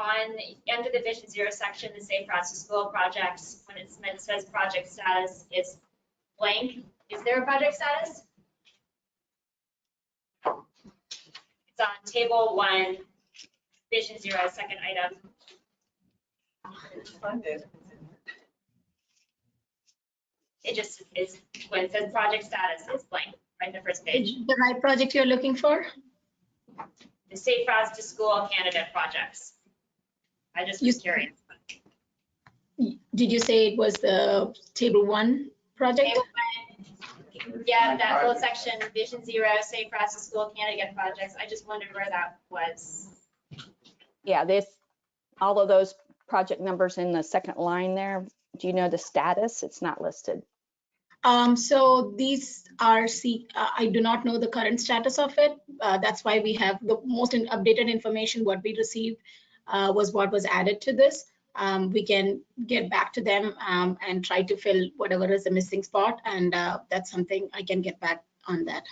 Under the Vision Zero section, the Safe Routes to School projects, when it says project status, it's blank. Is there a project status? It's on table 1, Vision Zero, second item. It's funded. It just is, when it says project status, it's blank, right, the first page. The right project you're looking for? The Safe Routes to School candidate projects. I just was curious. Did you say it was the table 1 project? Table 1, yeah, that whole section, Vision Zero, Safe Routes to School candidate projects. I just wondered where that was. Yeah, all of those project numbers in the second line there. Do you know the status? It's not listed. So these are, I do not know the current status of it. That's why we have the most updated information. What we received was what was added to this. We can get back to them and try to fill whatever is the missing spot. And that's something I can get back on that.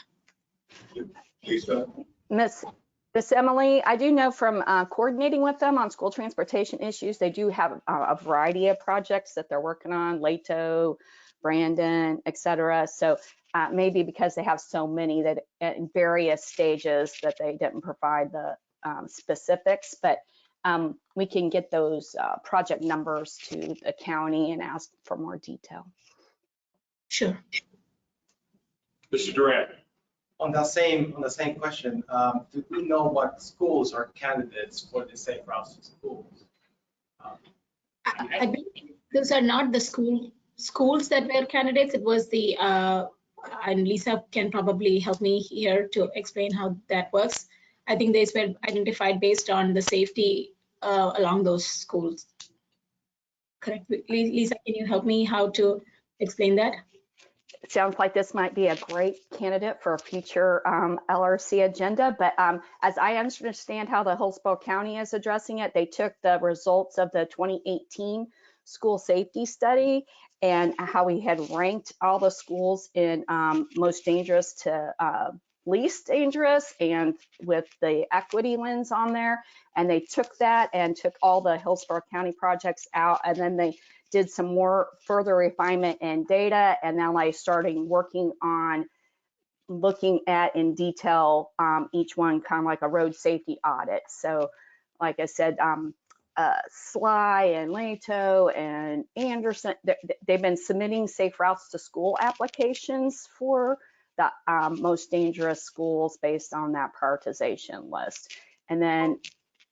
Lisa? Miss Emily, I do know from coordinating with them on school transportation issues, they do have a variety of projects that they're working on, Lato, Brandon, et cetera. So maybe because they have so many that in various stages that they didn't provide the specifics, but we can get those project numbers to the county and ask for more detail. Sure. Mr. Durant? On the same question, do we know what schools are candidates for the Safe Routes to Schools? I believe those are not the schools that were candidates. It was the, and Lisa can probably help me here to explain how that works. I think these were identified based on the safety along those schools. Correct. Lisa, can you help me how to explain that? It sounds like this might be a great candidate for a future LRC agenda, but as I understand how the Hillsborough County is addressing it, they took the results of the 2018 school safety study and how we had ranked all the schools in most dangerous to least dangerous, and with the equity lens on there. And they took that and took all the Hillsborough County projects out, and then they did some more further refinement and data, and now I started working on looking at in detail each one, kind of like a road safety audit. So like I said, Sly and Lato and Anderson, they've been submitting Safe Routes to School applications for the most dangerous schools based on that prioritization list. And then,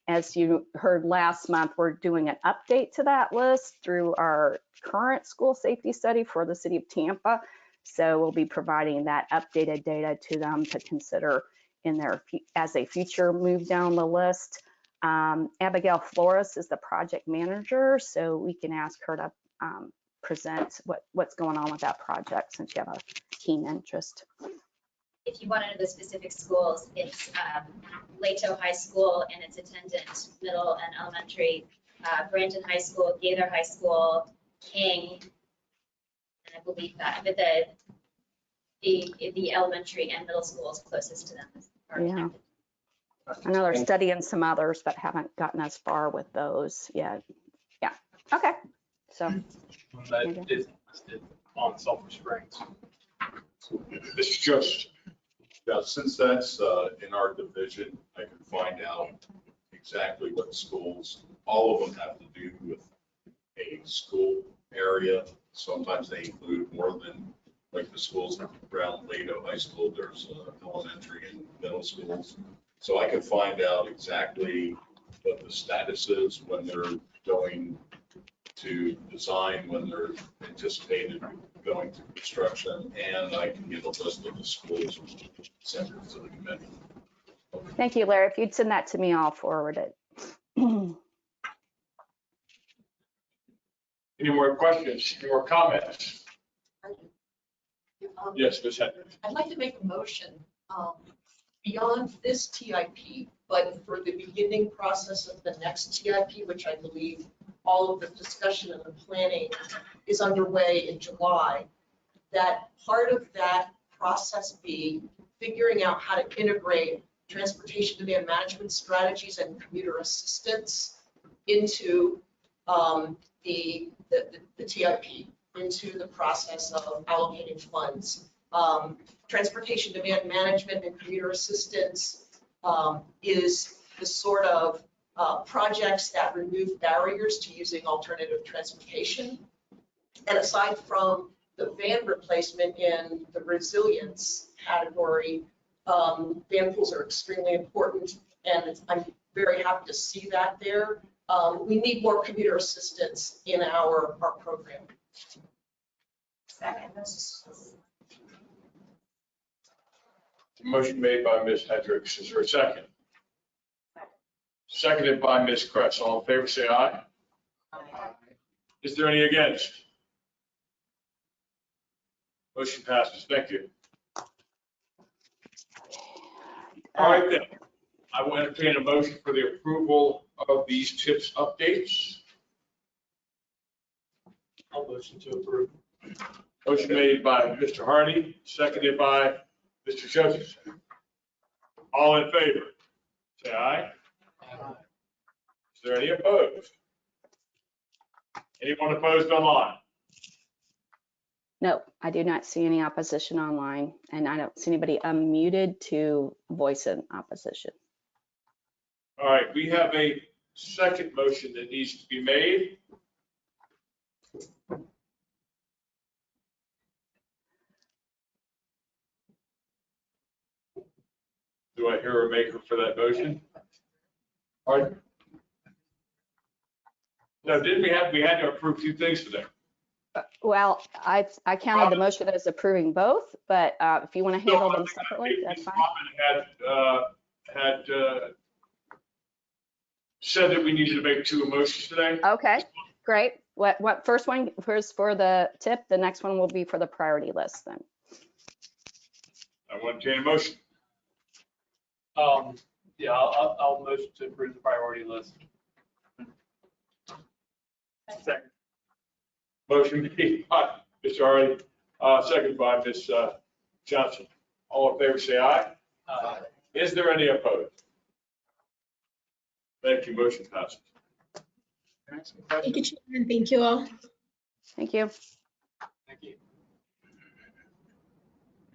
as you heard last month, we're doing an update to that list through our current school safety study for the city of Tampa. So we'll be providing that updated data to them to consider in their as a future move down the list. Abigail Flores is the project manager, so we can ask her to present what's going on with that project since you have a keen interest. If you want to know the specific schools, it's Lato High School and its attendant middle and elementary, Brandon High School, Gaither High School, King, and I believe that, but the elementary and middle schools closest to them are Yeah. I know they're studying some others, but haven't gotten as far with those yet. Yeah. Okay. So. That is listed on Sulphur Springs. Mr. Joseph? Yeah, since that's in our division, I can find out exactly what schools, all of them have to do with a school area. Sometimes they include more than, like the schools around Lato High School, there's elementary and middle schools. So I can find out exactly what the status is when they're going to design, when they're anticipated going to construction, and I can get a list of the schools and send it to the committee. Thank you, Larry. If you'd send that to me, I'll forward it. Any more questions? Any more comments? Yes, Ms. Hendricks. I'd like to make a motion beyond this TIP, but for the beginning process of the next TIP, which I believe all of the discussion and the planning is underway in July, that part of that process be figuring out how to integrate transportation demand management strategies and commuter assistance into the TIP, into the process of allocating funds. Transportation demand management and commuter assistance is the sort of projects that remove barriers to using alternative transportation. And aside from the van replacement in the resilience category, van pools are extremely important, and I'm very happy to see that there. We need more commuter assistance in our program. Second. Motion made by Ms. Hendricks. Is there a second? Seconded by Ms. Kress. All in favor, say aye. Is there any against? Motion passes. Thank you. All right then. I will entertain a motion for the approval of these tips updates. I'll motion to approve. Motion made by Mr. Hardy, seconded by Mr. Josephson. All in favor? Say aye. Is there any opposed? Anyone opposed online? No, I do not see any opposition online, and I don't see anybody unmuted to voice an opposition. All right, we have a second motion that needs to be made. Do I hear a maker for that motion? Pardon? No, didn't we had to approve two things today? Well, I counted the motion as approving both, but if you want to handle them separately, that's fine. Robin had said that we needed to make two motions today. Okay, great. What first one was for the tip, the next one will be for the priority list then. I want to entertain a motion. Yeah, I'll motion to approve the priority list. Second. Motion made by Mr. Hardy, second by Ms. Johnson. All in favor, say aye. Aye. Is there any opposed? Thank you. Motion passes. Thank you, Chairman. Thank you all. Thank you. Thank you.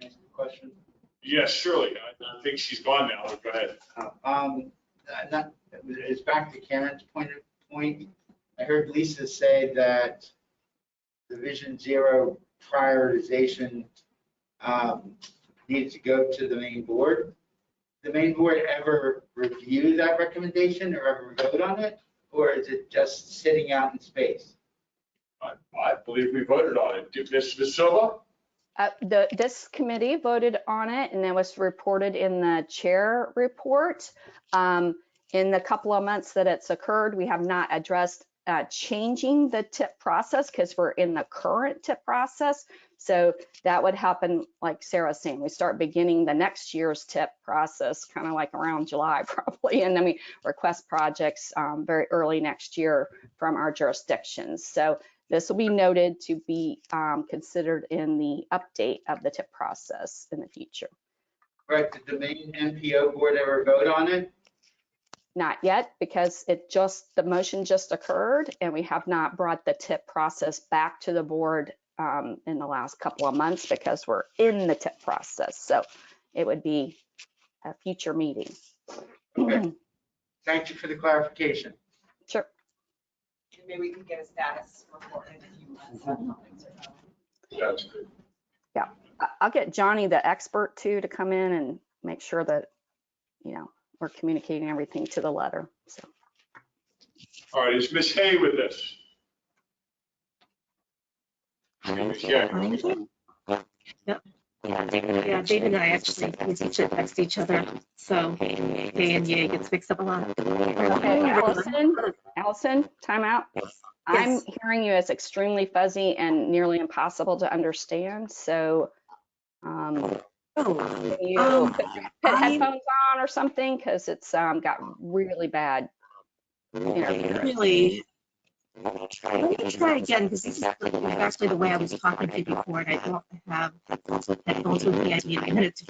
Next question. Yes, surely. I think she's gone now. Go ahead. It's back to Karen's point. I heard Lisa say that the Vision Zero prioritization needs to go to the main board. The main board ever review that recommendation or ever vote on it? Or is it just sitting out in space? I believe we voted on it. Ms. Silva? This committee voted on it, and it was reported in the chair report. In the couple of months that it's occurred, we have not addressed changing the tip process because we're in the current tip process. So that would happen, like Sarah's saying, we start beginning the next year's tip process kind of like around July probably, and then we request projects very early next year from our jurisdictions. So this will be noted to be considered in the update of the tip process in the future. Right, did the main MPO board ever vote on it? Not yet, because the motion just occurred and we have not brought the tip process back to the board in the last couple of months because we're in the tip process. So it would be a future meeting. Okay. Thank you for the clarification. Sure. And maybe we can get a status report in a few months on how things are going. That's good. Yeah, I'll get Johnny, the expert too, to come in and make sure that, we're communicating everything to the letter. So. All right, is Ms. Hay with us? Yeah, David and I actually text each other, so Hay and Yay gets mixed up a lot. Okay, Allison, time out. I'm hearing you as extremely fuzzy and nearly impossible to understand. So can you put headphones on or something? Because it's got really bad. Really. Let me try again, because this is exactly the way I was talking to you before, and I don't have headphones with me. I need a minute to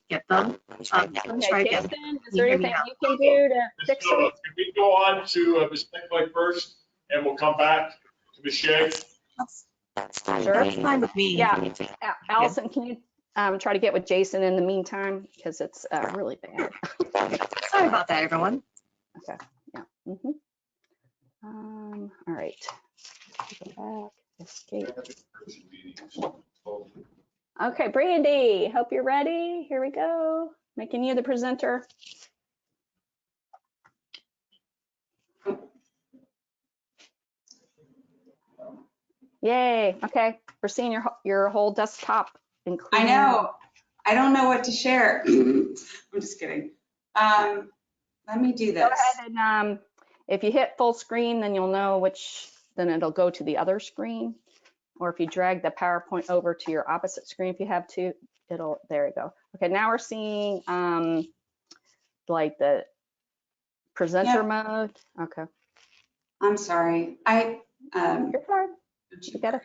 get them. Let me try again. Jason, is there anything you can do to fix it? Can we go on to Ms. Beckley first, and we'll come back to Ms. Shea? That's fine with me. Yeah, Allison, can you try to get with Jason in the meantime, because it's really bad. Sorry about that, everyone. Okay, yeah. All right. Go back, escape. Okay, Brandy, hope you're ready. Here we go. Making you the presenter. Yay, okay. We're seeing your whole desktop. I know. I don't know what to share. I'm just kidding. Let me do this. Go ahead and if you hit full screen, then you'll know which then it'll go to the other screen. Or if you drag the PowerPoint over to your opposite screen, if you have to, there you go. Okay, now we're seeing like the presenter mode. Okay. I'm sorry. You're fine. You got it.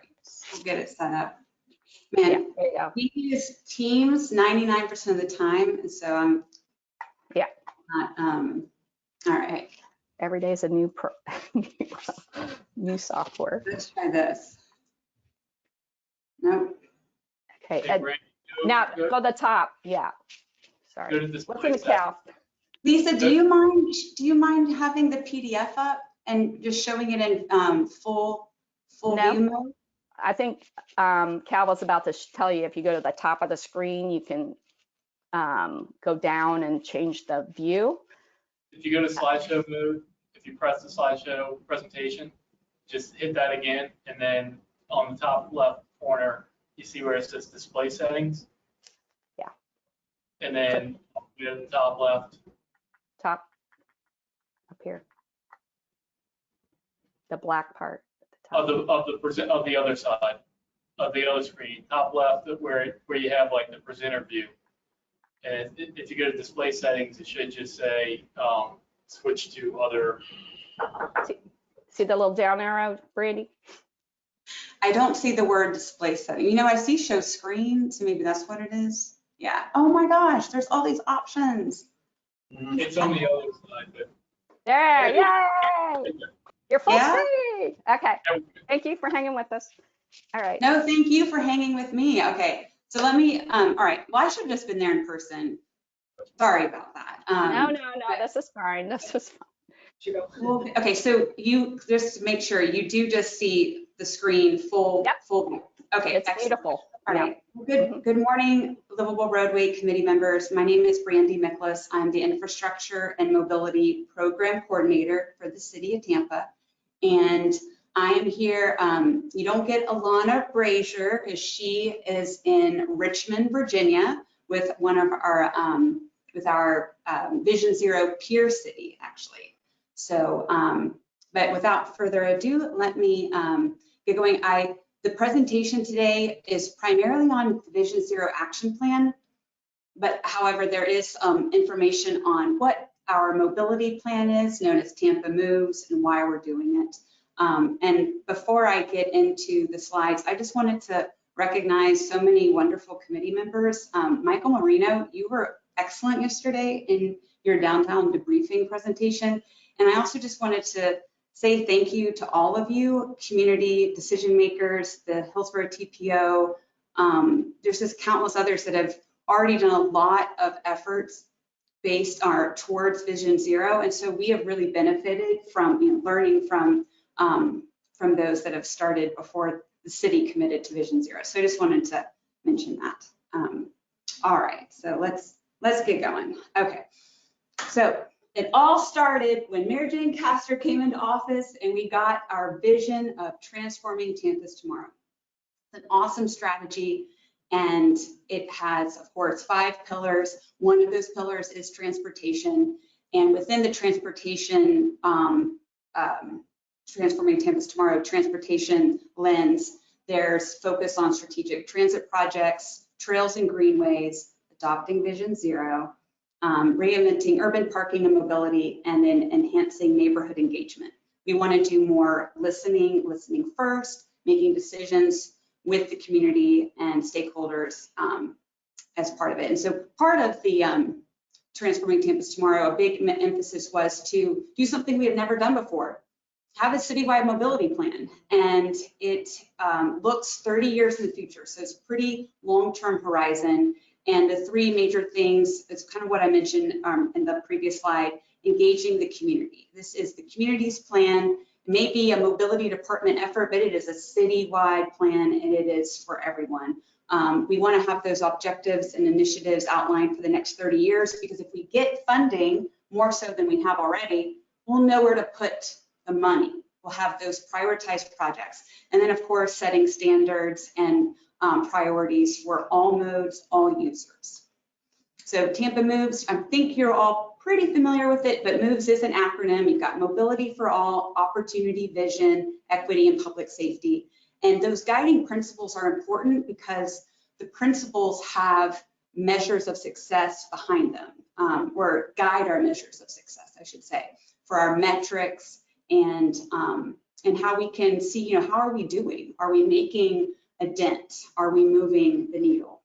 We'll get it set up. Man, Yeah, there you go. we use Teams 99% of the time, and so I'm not, all right. Every day is a new new software. Let's try this. Nope. Okay, Hey, Brandon, now go to the top. Yeah. Sorry. Go to display What's in the settings. cal? Lisa, do you mind having the PDF up and just showing it in full No. view mode? I think Cal was about to tell you if you go to the top of the screen, you can go down and change the view. If you go to slideshow mode, if you press the slideshow presentation, just hit that again, and then on the top left corner, you see where it says display settings. Yeah. And then you go to the top left. Top up here. The black part. Of the other side, of the other screen, top left, where you have like the presenter view. And if you go to display settings, it should just say switch to other. See the little down arrow, Brandy? I don't see the word display setting. You know, I see show screen, so maybe that's what it is. Yeah. Oh my gosh, there's all these options. It's on the other side, but. There, yay! You're full Yeah? screen. Okay, thank you for hanging with us. All right. No, thank you for hanging with me. Okay, so let me, all right, well, I should have just been there in person. Sorry about that. No, this is fine. This is fine. Well, okay, so you just make sure you do just see the screen full view. Okay, It's excellent. beautiful. All right. Good morning, Livable Roadway Committee members. My name is Brandy Miklas. I'm the Infrastructure and Mobility Program Coordinator for the City of Tampa. And I am here, you don't get Alana Brazier because she is in Richmond, Virginia with one of our, Vision Zero peer city, actually. So, but without further ado, let me get going. The presentation today is primarily on the Vision Zero action plan, but however, there is information on what our mobility plan is, known as Tampa Moves, and why we're doing it. And before I get into the slides, I just wanted to recognize so many wonderful committee members. Michael Marino, you were excellent yesterday in your downtown debriefing presentation. And I also just wanted to say thank you to all of you, community decision makers, the Hillsborough TPO. There's just countless others that have already done a lot of efforts based towards Vision Zero. And so we have really benefited from learning from those that have started before the city committed to Vision Zero. So I just wanted to mention that. All right, so let's get going. Okay, so it all started when Mayor Jane Castor came into office and we got our vision of transforming Tampa's tomorrow. It's an awesome strategy, and it has, of course, 5 pillars. One of those pillars is transportation, and within the transportation, transforming Tampa's tomorrow transportation lens, there's focus on strategic transit projects, trails and greenways, adopting Vision Zero, reinventing urban parking and mobility, and then enhancing neighborhood engagement. We want to do more listening first, making decisions with the community and stakeholders as part of it. And so part of the Transforming Tampa's Tomorrow, a big emphasis was to do something we had never done before, have a citywide mobility plan. And it looks 30 years in the future. So it's pretty long-term horizon. And the 3 major things, it's kind of what I mentioned in the previous slide, engaging the community. This is the community's plan. It may be a mobility department effort, but it is a citywide plan, and it is for everyone. We want to have those objectives and initiatives outlined for the next 30 years, because if we get funding, more so than we have already, we'll know where to put the money. We'll have those prioritized projects. And then, of course, setting standards and priorities for all modes, all users. So Tampa Moves, I think you're all pretty pretty familiar with it, but MOVES is an acronym. You've got mobility for all, opportunity, vision, equity, and public safety. And those guiding principles are important because the principles have measures of success behind them, or guide our measures of success, I should say, for our metrics and how we can see, you know, how are we doing? Are we making a dent? Are we moving the needle?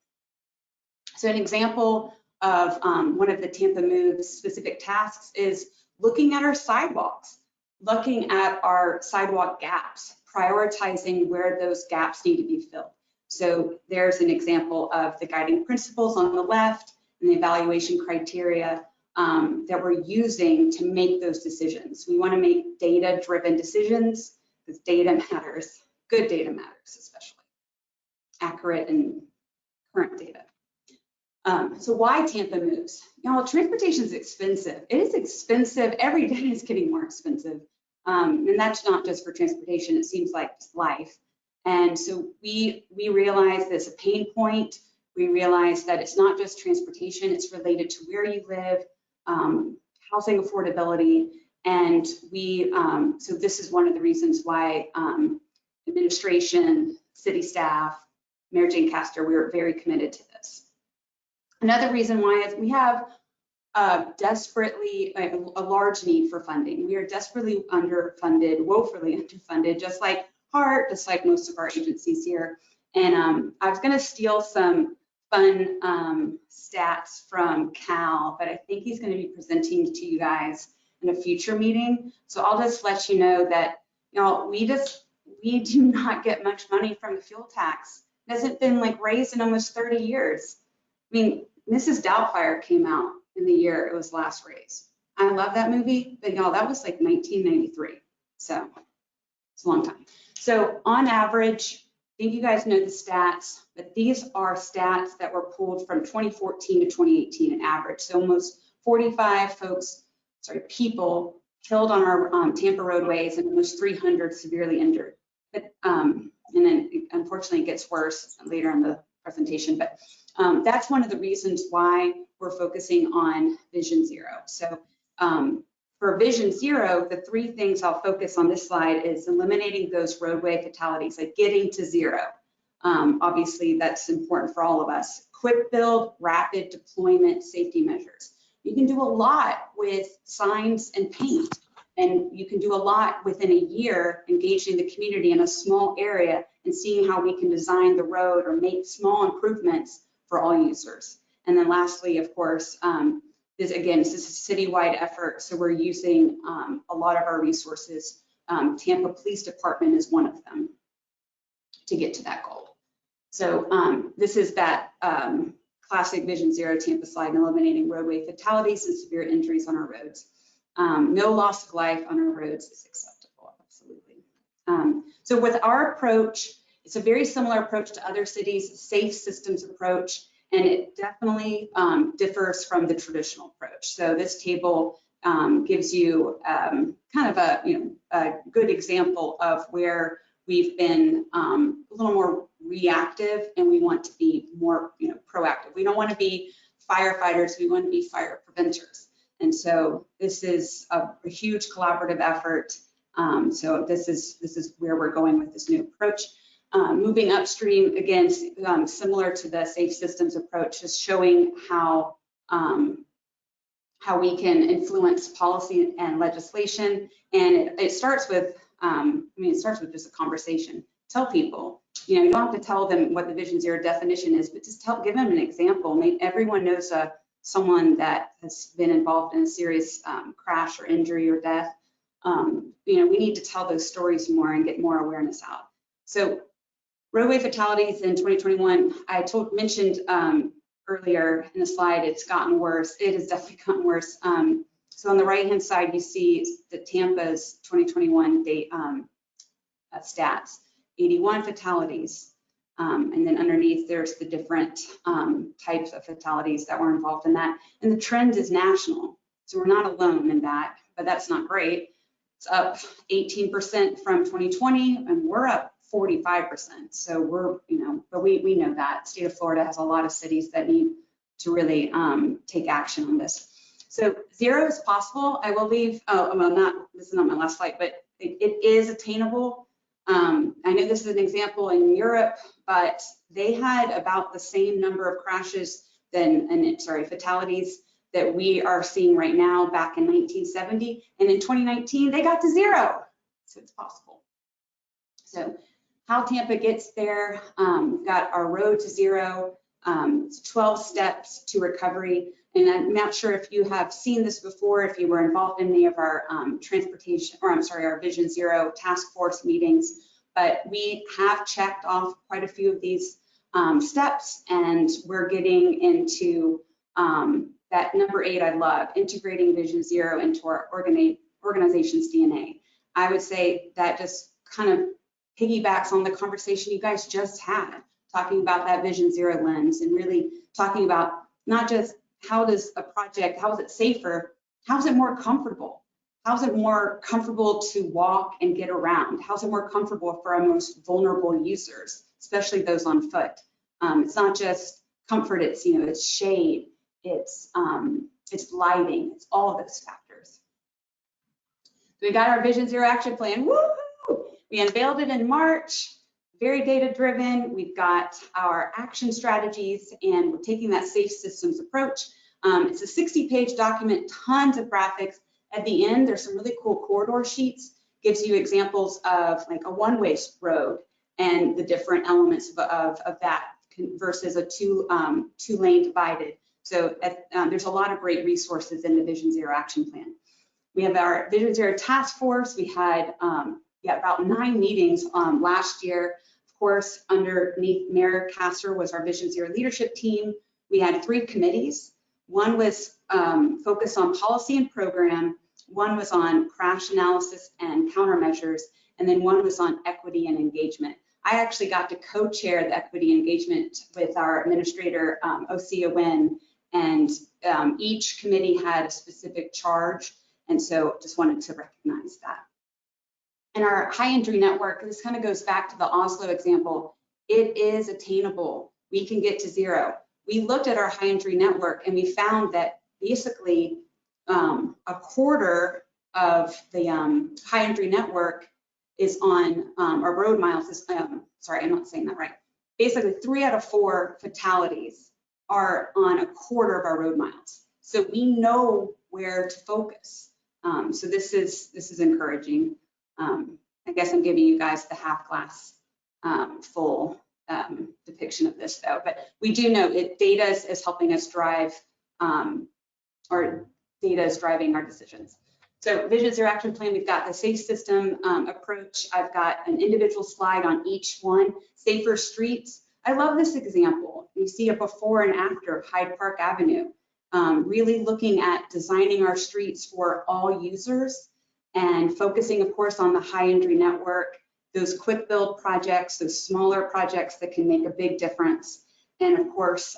So an example of one of the Tampa MOVES specific tasks is looking at our sidewalks, looking at our sidewalk gaps, prioritizing where those gaps need to be filled. So there's an example of the guiding principles on the left and the evaluation criteria that we're using to make those decisions. We want to make data-driven decisions because data matters. Good data matters, especially accurate and current data. So why Tampa MOVES? Y'all, transportation is expensive. It is expensive. Every day it's getting more expensive. And that's not just for transportation. It seems like it's life. And so we realize there's a pain point. We realize that it's not just transportation. It's related to where you live, housing affordability. And so this is one of the reasons why administration, city staff, Mayor Jane Castor, we were very committed to this. Another reason why is we have desperately a large need for funding. We are desperately underfunded, woefully underfunded, just like HART, just like most of our agencies here. And I was going to steal some fun stats from Cal, but I think he's going to be presenting to you guys in a future meeting. So I'll just let you know that, you know, we do not get much money from the fuel tax. It hasn't been like raised in almost 30 years. I mean, Mrs. Doubtfire came out in the year it was last raised. I love that movie, but y'all, that was like 1993. So it's a long time. So on average, I think you guys know the stats, but these are stats that were pulled from 2014 to 2018 in average. So almost 45 people killed on our Tampa roadways and almost 300 severely injured. But, and then unfortunately it gets worse later in the presentation, but that's one of the reasons why we're focusing on Vision Zero. So for Vision Zero, the three things I'll focus on this slide is eliminating those roadway fatalities, like getting to zero. Obviously, that's important for all of us. Quick build, rapid deployment, safety measures. You can do a lot with signs and paint, and you can do a lot within a year engaging the community in a small area and seeing how we can design the road or make small improvements for all users. And then lastly, of course, this is a citywide effort, so we're using a lot of our resources. Tampa Police Department is one of them to get to that goal. So this is that classic Vision Zero Tampa slide, eliminating roadway fatalities and severe injuries on our roads. No loss of life on our roads is acceptable, absolutely. So with our approach, it's a very similar approach to other cities, safe systems approach, and it definitely differs from the traditional approach. So this table gives you kind of a good example of where we've been a little more reactive, and we want to be more proactive. We don't want to be firefighters, we want to be fire preventers. And so this is a huge collaborative effort. So this is where we're going with this new approach. Moving upstream, again, similar to the safe systems approach, is showing how we can influence policy and legislation. And it starts with, it starts with just a conversation. Tell people, you don't have to tell them what the Vision Zero definition is, but just give them an example. Maybe everyone knows someone that has been involved in a serious crash or injury or death. We need to tell those stories more and get more awareness out. So roadway fatalities in 2021, I mentioned earlier in the slide, it's gotten worse. It has definitely gotten worse. So on the right-hand side, you see the Tampa's 2021 date stats, 81 fatalities. And then underneath, there's the different types of fatalities that were involved in that. And the trend is national. So we're not alone in that, but that's not great. It's up 18% from 2020, and we're up 45%. So we're, but we know that. State of Florida has a lot of cities that need to really take action on this. So 0 is possible. I will leave, oh, well, this is not my last slide, but it is attainable. I know this is an example in Europe, but they had about the same number of crashes fatalities that we are seeing right now back in 1970. And in 2019, they got to 0. So it's possible. So how Tampa gets there, we've got our road to 0, 12 steps to recovery. And I'm not sure if you have seen this before, if you were involved in any of our our Vision Zero task force meetings, but we have checked off quite a few of these steps, and we're getting into that number 8 I love, integrating Vision Zero into our organization's DNA. I would say that just kind of piggybacks on the conversation you guys just had, talking about that Vision Zero lens and really talking about not just how does a project, how is it safer, how is it more comfortable? How is it more comfortable to walk and get around? How is it more comfortable for our most vulnerable users, especially those on foot? It's not just comfort, it's shade, it's lighting, it's all of those factors. We got our Vision Zero action plan. Woo-hoo! We unveiled it in March. Very data driven. We've got our action strategies, and we're taking that safe systems approach. It's a 60-page document, tons of graphics. At the end, there's some really cool corridor sheets. Gives you examples of like a one-way road and the different elements of that versus a two-lane divided. So there's a lot of great resources in the Vision Zero action plan. We have our Vision Zero task force. We had about 9 meetings last year. Of course, underneath Mayor Castor was our Vision Zero leadership team. We had 3 committees. One was focused on policy and program. One was on crash analysis and countermeasures. And then one was on equity and engagement. I actually got to co-chair the equity engagement with our administrator, Osia Wynn, and each committee had a specific charge. And so just wanted to recognize that. And our high injury network, this kind of goes back to the Oslo example. It is attainable. We can get to 0. We looked at our high injury network and we found that basically a quarter of the high injury network is on our road miles. Sorry, I'm not saying that right. Basically 3 out of 4 fatalities are on a quarter of our road miles. So we know where to focus. So this is encouraging. I guess I'm giving you guys the half glass full depiction of this though, but we do know data is helping us drive, or data is driving our decisions. So Vision Zero action plan, we've got the safe system approach. I've got an individual slide on each one. Safer streets. I love this example. You see a before and after of Hyde Park Avenue. Really looking at designing our streets for all users and focusing, of course, on the high injury network, those quick build projects, those smaller projects that can make a big difference. And of course,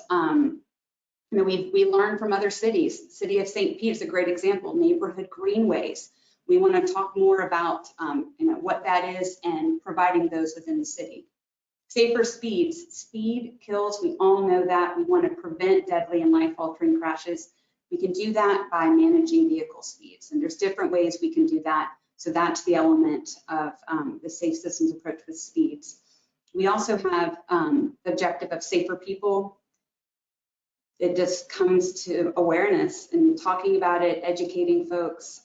we learn from other cities. City of St. Pete is a great example, neighborhood greenways. We want to talk more about what that is and providing those within the city. Safer speeds. Speed kills, we all know that. We want to prevent deadly and life-altering crashes. We can do that by managing vehicle speeds, and there's different ways we can do that. So that's the element of the safe systems approach with speeds. We also have the objective of safer people. It just comes to awareness and talking about it, educating folks,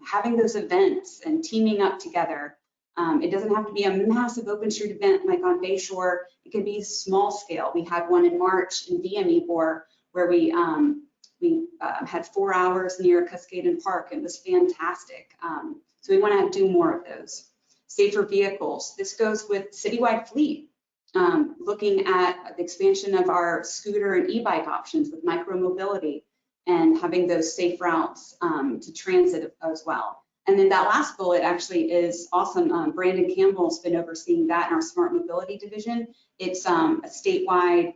having those events and teaming up together. It doesn't have to be a massive open street event like on Bayshore. It can be small scale. We had one in March in VME4 where we had 4 hours near Cascaden Park. It was fantastic. So we want to do more of those. Safer vehicles. This goes with citywide fleet. Looking at the expansion of our scooter and e-bike options with micromobility and having those safe routes to transit as well. And then that last bullet actually is awesome. Brandon Campbell's been overseeing that in our Smart Mobility division. It's a statewide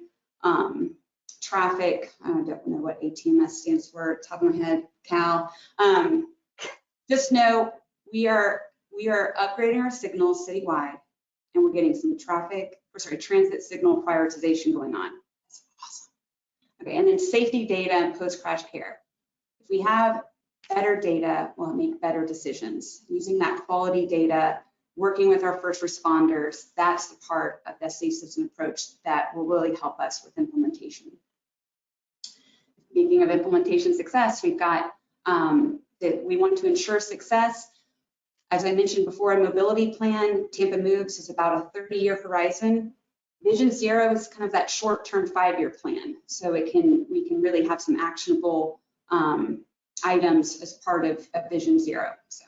traffic, I don't know what ATMS stands for, top of my head, Cal. Just know we are upgrading our signals citywide, and we're getting some transit signal prioritization going on. That's awesome. Okay, and then safety data and post-crash care. If we have better data, we'll make better decisions. Using that quality data, working with our first responders, that's the part of the safe system approach that will really help us with implementation. Speaking of implementation success, we've got that we want to ensure success. As I mentioned before, a mobility plan, Tampa Moves, is about a 30-year horizon. Vision Zero is kind of that short-term 5-year plan. So we can really have some actionable items as part of Vision Zero. So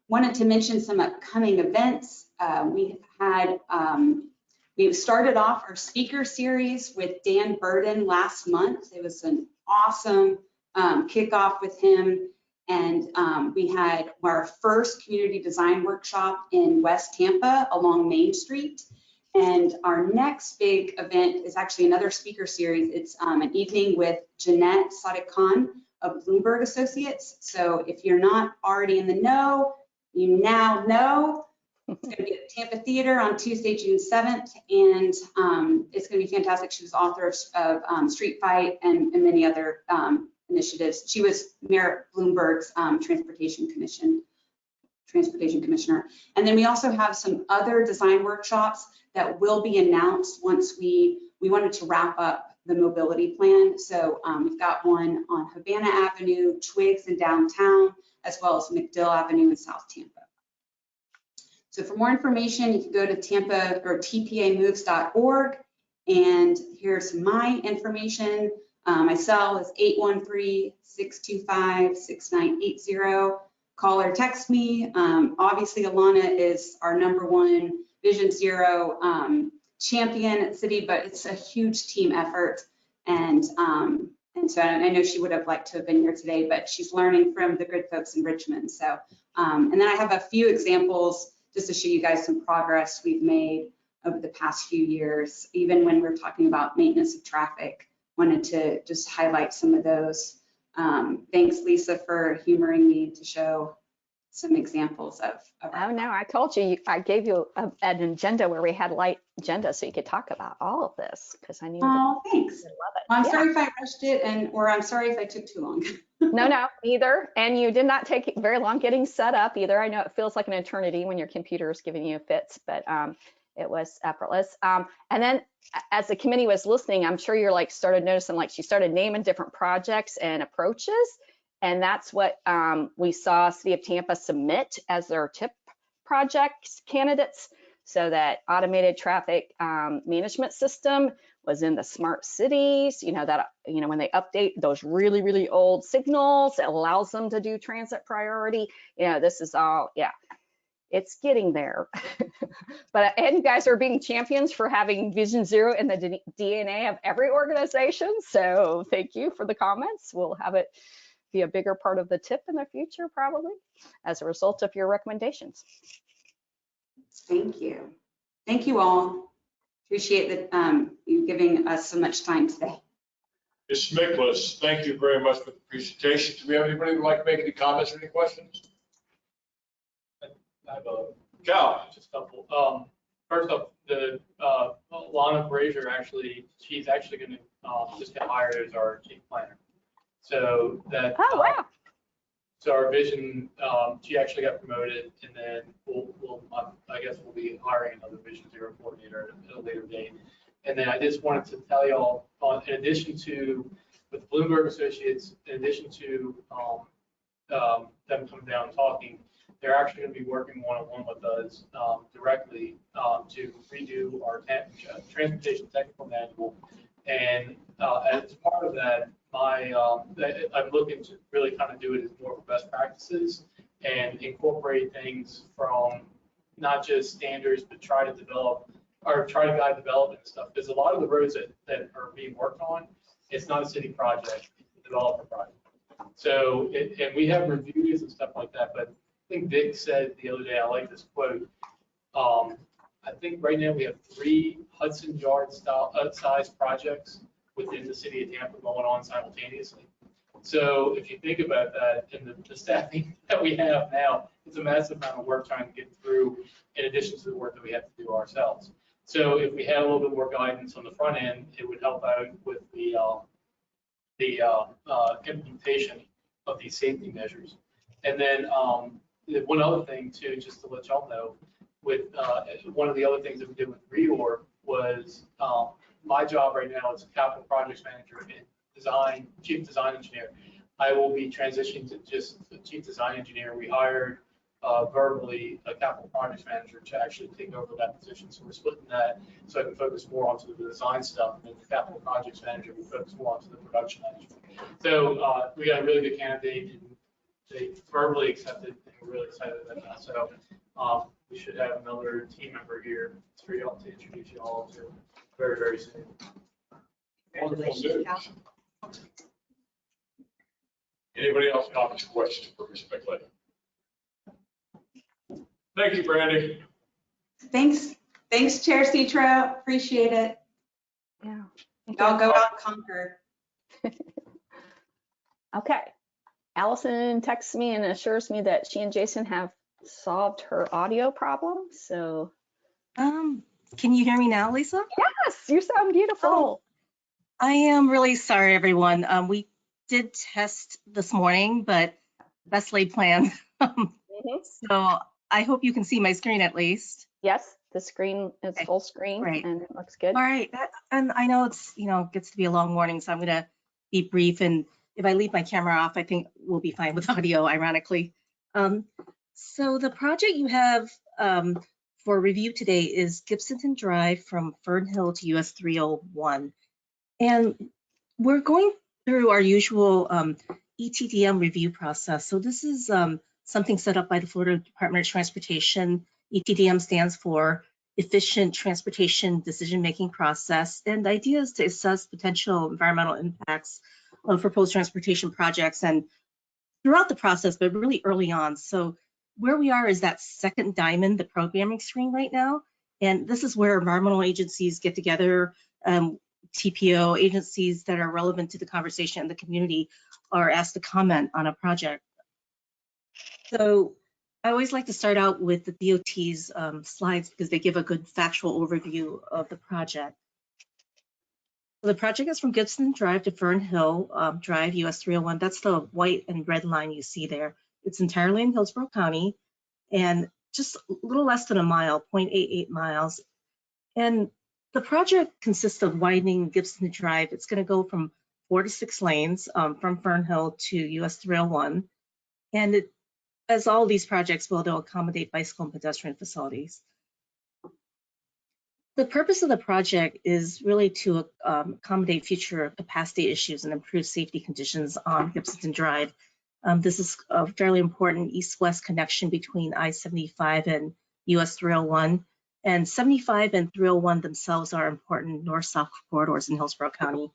wanted to mention some upcoming events. We started off our speaker series with Dan Burden last month. It was an awesome kickoff with him. And we had our first community design workshop in West Tampa along Main Street. And our next big event is actually another speaker series. It's an evening with Jeanette Sadiq Khan of Bloomberg Associates. So if you're not already in the know, you now know. It's going to be at the Tampa Theater on Tuesday, June 7th, and it's going to be fantastic. She was author of Street Fight and many other initiatives. She was Mayor Bloomberg's Transportation Commissioner. And then we also have some other design workshops that will be announced once we wanted to wrap up the mobility plan. So we've got one on Havana Avenue, Twigs in downtown, as well as McDill Avenue in South Tampa. So for more information, you can go to Tampa or tpamoves.org. And here's my information. My cell is 813-625-6980. Call or text me. Obviously, Alana is our #1 Vision Zero champion at City, but it's a huge team effort. And so I know she would have liked to have been here today, but she's learning from the good folks in Richmond. So, and then I have a few examples just to show you guys some progress we've made over the past few years, even when we're talking about maintenance of traffic. Wanted to just highlight some of those. Thanks, Lisa, for humoring me to show some examples of Oh, no, I told you, I gave you an agenda where we had light agenda so you could talk about all of this because I knew. Oh, thanks. Love it. Well, I'm Yeah. sorry if I rushed it or I'm sorry if I took too long. No, either. And you did not take very long getting set up either. I know it feels like an eternity when your computer is giving you fits, but it was effortless. And then as the committee was listening, I'm sure you're started noticing, she started naming different projects and approaches. And that's what we saw City of Tampa submit as their TIP projects candidates. So that automated traffic management system was in the smart cities, when they update those really, really old signals, it allows them to do transit priority. This is all, it's getting there. And you guys are being champions for having Vision Zero in the DNA of every organization. So thank you for the comments. We'll have it be a bigger part of the TIP in the future, probably, as a result of your recommendations. Thank you. Thank you all. Appreciate that you giving us so much time today. Ms. Miklas, thank you very much for the presentation. Do we have anybody who'd like to make any comments or any questions? I have a Cal. just a couple. First up, the Lana Brazier she's actually going to just get hired as our chief planner. So that. Oh, wow. So our vision, she actually got promoted, and then I guess we'll be hiring another Vision Zero coordinator at a later date. And then I just wanted to tell y'all, in addition to with Bloomberg Associates, in addition to them coming down and talking, they're actually going to be working one-on-one with us directly to redo our transportation technical manual. And as part of that, I'm looking to really kind of do it as more of best practices and incorporate things from not just standards, but try to guide development and stuff. Because a lot of the roads that are being worked on, it's not a city project, it's a developer project. So, and we have reviews and stuff like that, but I think Vic said the other day, I like this quote. I think right now we have 3 Hudson Yard size projects within the city of Tampa going on simultaneously. So if you think about that and the staffing that we have now, it's a massive amount of work trying to get through in addition to the work that we have to do ourselves. So if we had a little bit more guidance on the front end, it would help out with the the implementation of these safety measures. And then one other thing too, just to let y'all know, with one of the other things that we did with reorg was my job right now is capital projects manager and design, chief design engineer. I will be transitioning to just the chief design engineer. We hired verbally a capital projects manager to actually take over that position. So we're splitting that so I can focus more onto the design stuff, and then the capital projects manager will focus more onto the production management. So we got a really good candidate, and they verbally accepted, and we're really excited about that. So we should have another team member here for y'all to introduce you all to very, very soon. Wonderful news. Anybody else comments or questions for Ms. McLean? Thank you, Brandy. Thanks, Chair Citro. Appreciate it. Yeah. Y'all go out and conquer. Okay. Allison texts me and assures me that she and Jason have solved her audio problem. So, Can you hear me now, Lisa? yes, you sound beautiful. Oh, I am really sorry, everyone. We did test this morning, but best laid plans. So I hope you can see my screen at least. Yes, the screen is full screen. Great. And it looks good. All right. And I know it's, gets to be a long morning, so I'm going to be brief. And if I leave my camera off, I think we'll be fine with audio, ironically. So the project you have for review today is Gibsonton Drive from Fern Hill to US 301. And we're going through our usual ETDM review process. So this is something set up by the Florida Department of Transportation. ETDM stands for Efficient Transportation Decision-Making Process. And the idea is to assess potential environmental impacts of proposed transportation projects and throughout the process, but really early on. So where we are is that second diamond, the programming screen right now. And this is where environmental agencies get together, TPO agencies that are relevant to the conversation and the community are asked to comment on a project. So I always like to start out with the DOT's slides because they give a good factual overview of the project. So the project is from Gibson Drive to Fern Hill Drive, US 301. That's the white and red line you see there. It's entirely in Hillsborough County and just a little less than a mile, 0.88 miles. And the project consists of widening Gibson Drive. It's going to go from 4 to 6 lanes from Fern Hill to US 301. And it, as all these projects will, they'll accommodate bicycle and pedestrian facilities. The purpose of the project is really to accommodate future capacity issues and improve safety conditions on Gibsonton Drive. This is a fairly important east-west connection between I-75 and US 301. And 75 and 301 themselves are important north-south corridors in Hillsborough County.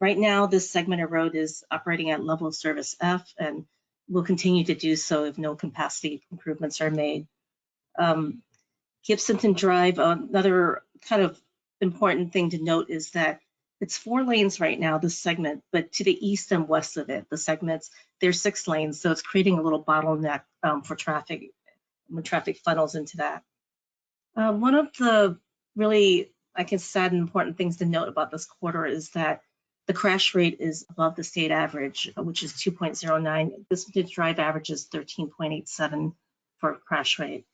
Right now, this segment of road is operating at level of service F and will continue to do so if no capacity improvements are made. Gibsonton Drive, another kind of important thing to note is that it's 4 lanes right now, this segment, but to the east and west of it, the segments, there's 6 lanes. So it's creating a little bottleneck for traffic when traffic funnels into that. One of the really, I guess, sad and important things to note about this quarter is that the crash rate is above the state average, which is 2.09. Gibsonton Drive average is 13.87 for crash rate.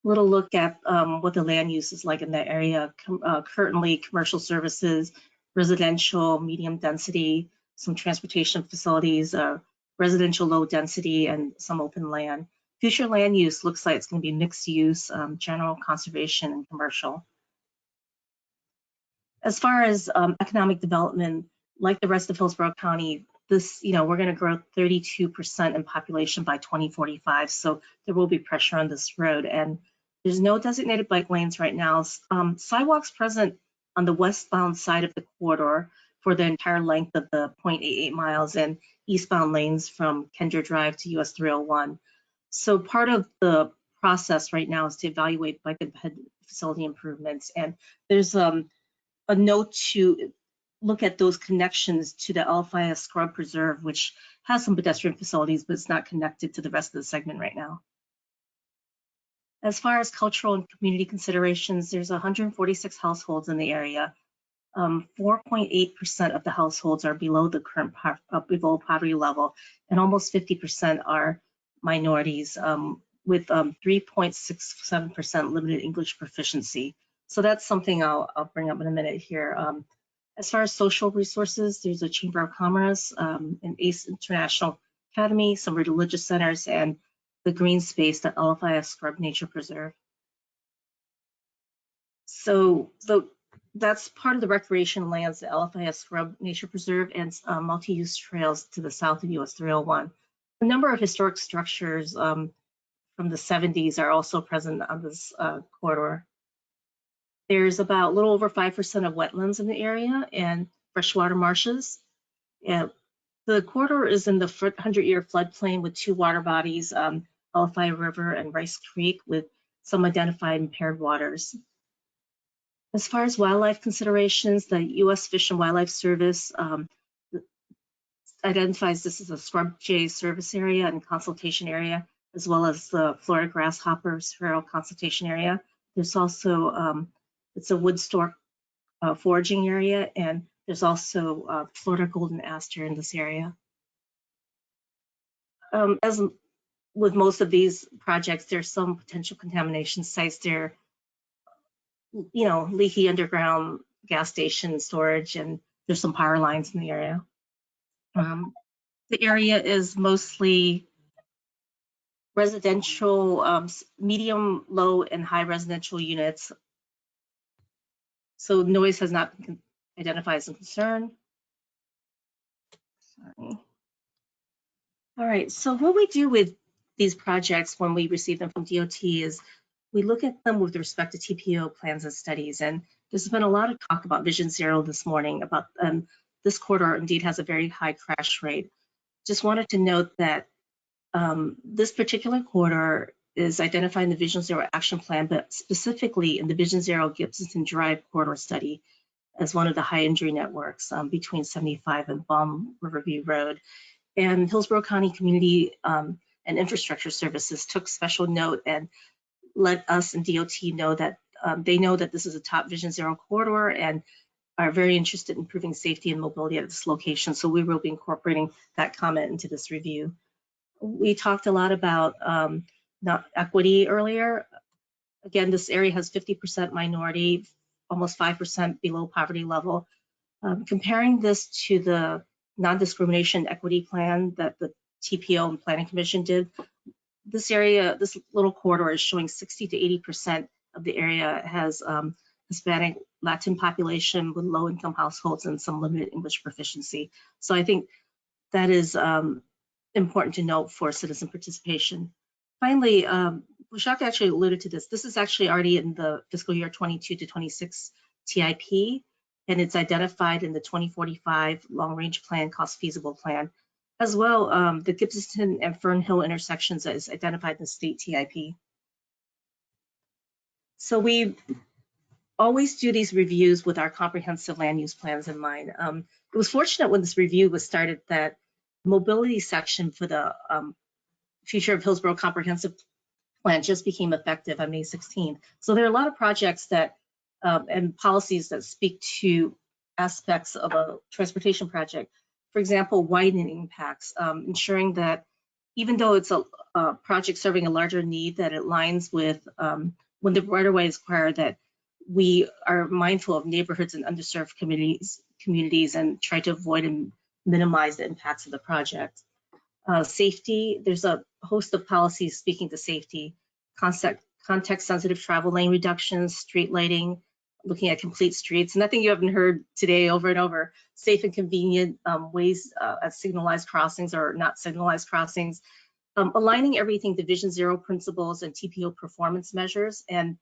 Little look at what the land use is like in that area. Currently, commercial services, residential, medium density, some transportation facilities, residential low density, and some open land. Future land use looks like it's going to be mixed use, general conservation, and commercial. As far as economic development, like the rest of Hillsborough County, this, we're going to grow 32% in population by 2045. So there will be pressure on this road. And there's no designated bike lanes right now. Sidewalks present on the westbound side of the corridor for the entire length of the 0.88 miles and eastbound lanes from Kendra Drive to US 301. So part of the process right now is to evaluate bike and ped facility improvements. And there's a note to look at those connections to the Alphia Scrub Preserve, which has some pedestrian facilities, but it's not connected to the rest of the segment right now. As far as cultural and community considerations, there's 146 households in the area. 4.8% of the households are below the current below poverty level, and almost 50% are minorities, with 3.67% limited English proficiency. So that's something I'll bring up in a minute here. As far as social resources, there's a Chamber of Commerce, an ACE International Academy, some religious centers, and the green space at LFIS Scrub Nature Preserve. So that's part of the recreation lands, the LFIS Scrub Nature Preserve, and multi-use trails to the south of US 301. A number of historic structures from the 70s are also present on this corridor. There's about a little over 5% of wetlands in the area and freshwater marshes. And the corridor is in the 100-year floodplain with 2 water bodies, LFI River and Rice Creek, with some identified impaired waters. As far as wildlife considerations, the U.S. Fish and Wildlife Service identifies this as a scrub jay service area and consultation area, as well as the Florida grasshopper feral consultation area. There's also, it's a wood stork foraging area, and there's also Florida golden aster in this area. As with most of these projects, there's some potential contamination sites there, leaky underground gas station storage, and there's some power lines in the area. The area is mostly residential, medium, low, and high residential units. So noise has not been identified as a concern. Sorry. All right, so what we do with these projects when we receive them from DOT is we look at them with respect to TPO plans and studies. And there's been a lot of talk about Vision Zero this morning about this corridor indeed has a very high crash rate. Just wanted to note that this particular corridor is identified in the Vision Zero action plan, but specifically in the Vision Zero Gibson Drive corridor study as one of the high injury networks between 75 and Balm Riverview Road. And Hillsborough County Community and Infrastructure Services took special note and let us and DOT know that they know that this is a top Vision Zero corridor and are very interested in improving safety and mobility at this location. So we will be incorporating that comment into this review. We talked a lot about equity earlier. Again, this area has 50% minority, almost 5% below poverty level. Comparing this to the non-discrimination equity plan that the TPO and Planning Commission did, this area, this little corridor is showing 60 to 80% of the area has Hispanic, Latin population with low-income households and some limited English proficiency. So I think that is important to note for citizen participation. Finally, Bushak actually alluded to this. This is actually already in the fiscal year 22 to 26 TIP, and it's identified in the 2045 long-range plan, cost feasible plan. As well, the Gibson and Fern Hill intersections is identified in the state TIP. So we always do these reviews with our comprehensive land use plans in mind. It was fortunate when this review was started that mobility section for the Future of Hillsborough Comprehensive Plan just became effective on May 16th. So there are a lot of projects that and policies that speak to aspects of a transportation project. For example, widening impacts, ensuring that even though it's a project serving a larger need, that it aligns with when the right-of-way is required, that we are mindful of neighborhoods and underserved communities and try to avoid and minimize the impacts of the project. Safety, there's a host of policies speaking to safety, context-sensitive travel lane reductions, street lighting, looking at complete streets. Nothing you haven't heard today over and over. Safe and convenient ways at signalized crossings or not signalized crossings. Aligning everything to Vision Zero principles and TPO performance measures. And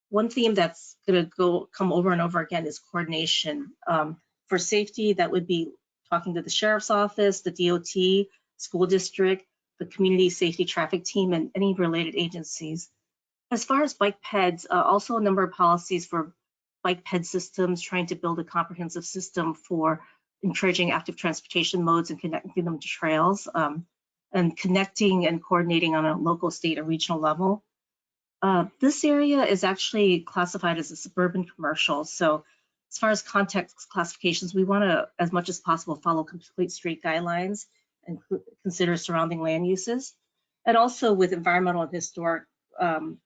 one theme that's going to come over and over again is coordination. For safety, that would be talking to the sheriff's office, the DOT, school district, the community safety traffic team, and any related agencies. As far as bike peds, also a number of policies for bike ped systems, trying to build a comprehensive system for encouraging active transportation modes and connecting them to trails, and connecting and coordinating on a local, state, or regional level. This area is actually classified as a suburban commercial. So as far as context classifications, we want to, as much as possible, follow complete street guidelines and consider surrounding land uses. And also with environmental and historic and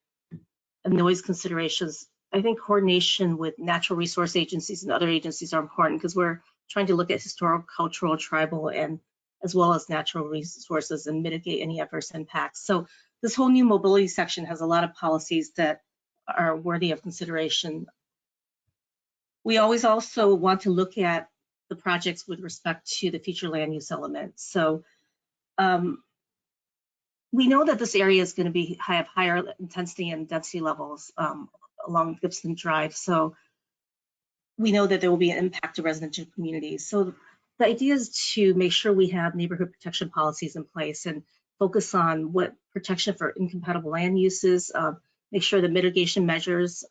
noise considerations, I think coordination with natural resource agencies and other agencies are important because we're trying to look at historical, cultural, tribal, and as well as natural resources and mitigate any adverse impacts. So this whole new mobility section has a lot of policies that are worthy of consideration. We always also want to look at the projects with respect to the future land use elements. So we know that this area is going to have higher intensity and density levels along Gibson Drive. So we know that there will be an impact to residential communities. So the idea is to make sure we have neighborhood protection policies in place and focus on what protection for incompatible land uses, make sure the mitigation measures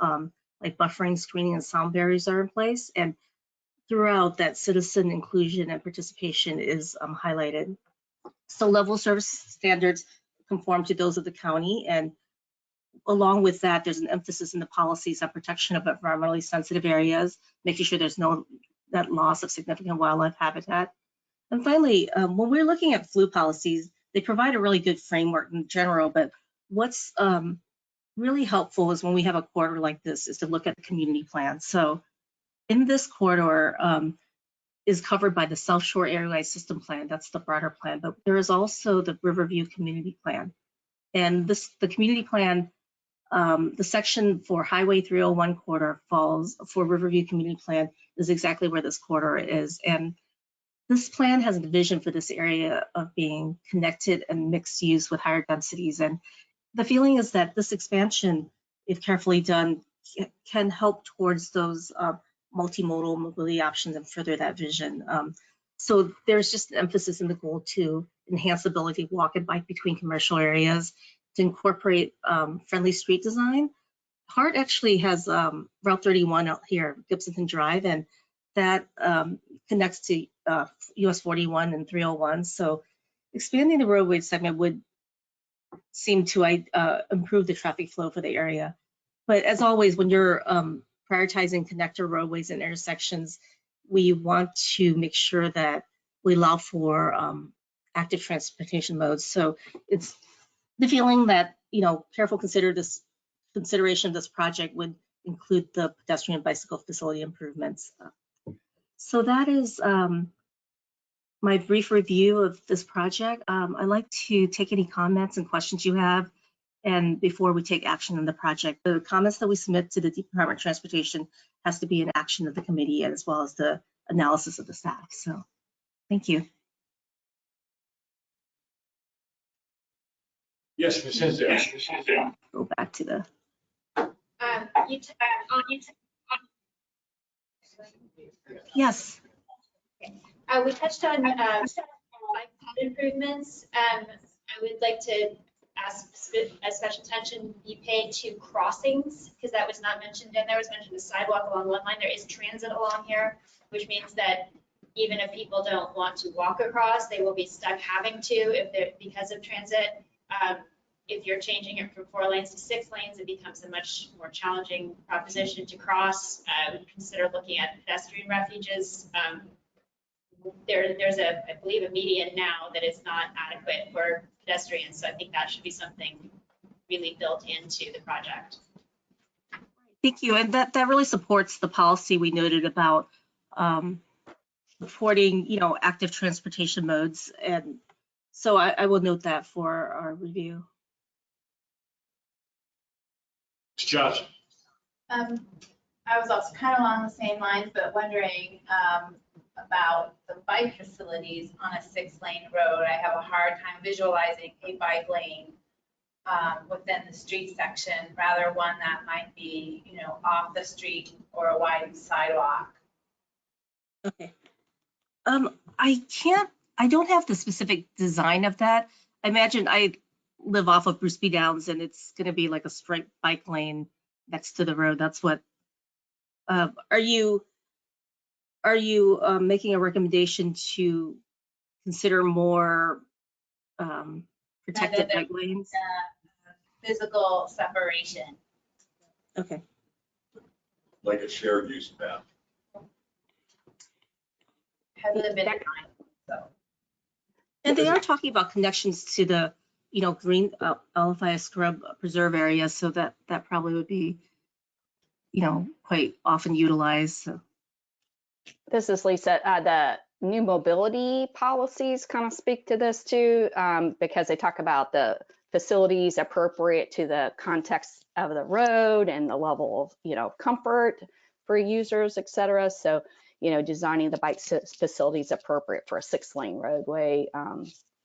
like buffering, screening, and sound barriers are in place. And throughout that, citizen inclusion and participation is highlighted. So level service standards conform to those of the county. And along with that, there's an emphasis in the policies on protection of environmentally sensitive areas, making sure there's no net loss of significant wildlife habitat. And finally, when we're looking at flu policies, they provide a really good framework in general, but what's really helpful is when we have a corridor like this is to look at the community plan. So in this corridor is covered by the South Shore Area System Plan, that's the broader plan, but there is also the Riverview Community Plan. And the community plan, the section for Highway 301 corridor falls for Riverview Community Plan is exactly where this corridor is. And this plan has a vision for this area of being connected and mixed use with higher densities. And the feeling is that this expansion, if carefully done, can help towards those multimodal mobility options and further that vision. So there's just an emphasis in the goal to enhance the ability to walk and bike between commercial areas, to incorporate friendly street design. HART actually has Route 31 out here, Gibson Drive, and that connects to US 41 and 301. So expanding the roadway segment would seem to improve the traffic flow for the area. But as always, when you're prioritizing connector roadways and intersections, we want to make sure that we allow for active transportation modes. So it's the feeling that, careful consideration of this project would include the pedestrian bicycle facility improvements. So that is my brief review of this project. I'd like to take any comments and questions you have, and before we take action on the project. The comments that we submit to the Department of Transportation has to be an action of the committee as well as the analysis of the staff. So thank you. Yes, Ms. Hinsdale. Go back to the. Yes. We touched on bike path improvements. I would like to ask a special attention be paid to crossings, because that was not mentioned, and there was mentioned a sidewalk along one line. There is transit along here, which means that even if people don't want to walk across, they will be stuck having to because of transit. If you're changing it from 4 lanes to 6 lanes, it becomes a much more challenging proposition to cross. I would consider looking at pedestrian refuges. There's I believe, a median now that is not adequate for pedestrians. So I think that should be something really built into the project. Thank you. And that really supports the policy we noted about supporting, active transportation modes. And so I will note that for our review. Ms. Johnson. I was also kind of along the same lines, but wondering about the bike facilities on a 6-lane road. I have a hard time visualizing a bike lane within the street section, rather one that might be, off the street or a wide sidewalk. Okay. I don't have the specific design of that. I imagine I live off of Bruce B. Downs and it's going to be like a straight bike lane next to the road. That's what, are you making a recommendation to consider more protected bike lanes? Physical separation. Okay. Like a shared use path. hasn't been designed, so. And they are talking about connections to the, green Alafia scrub preserve area, so that probably would be, quite often utilized. So. This is Lisa. The new mobility policies kind of speak to this too, because they talk about the facilities appropriate to the context of the road and the level of, comfort for users, et cetera. So, designing the bike facilities appropriate for a 6-lane roadway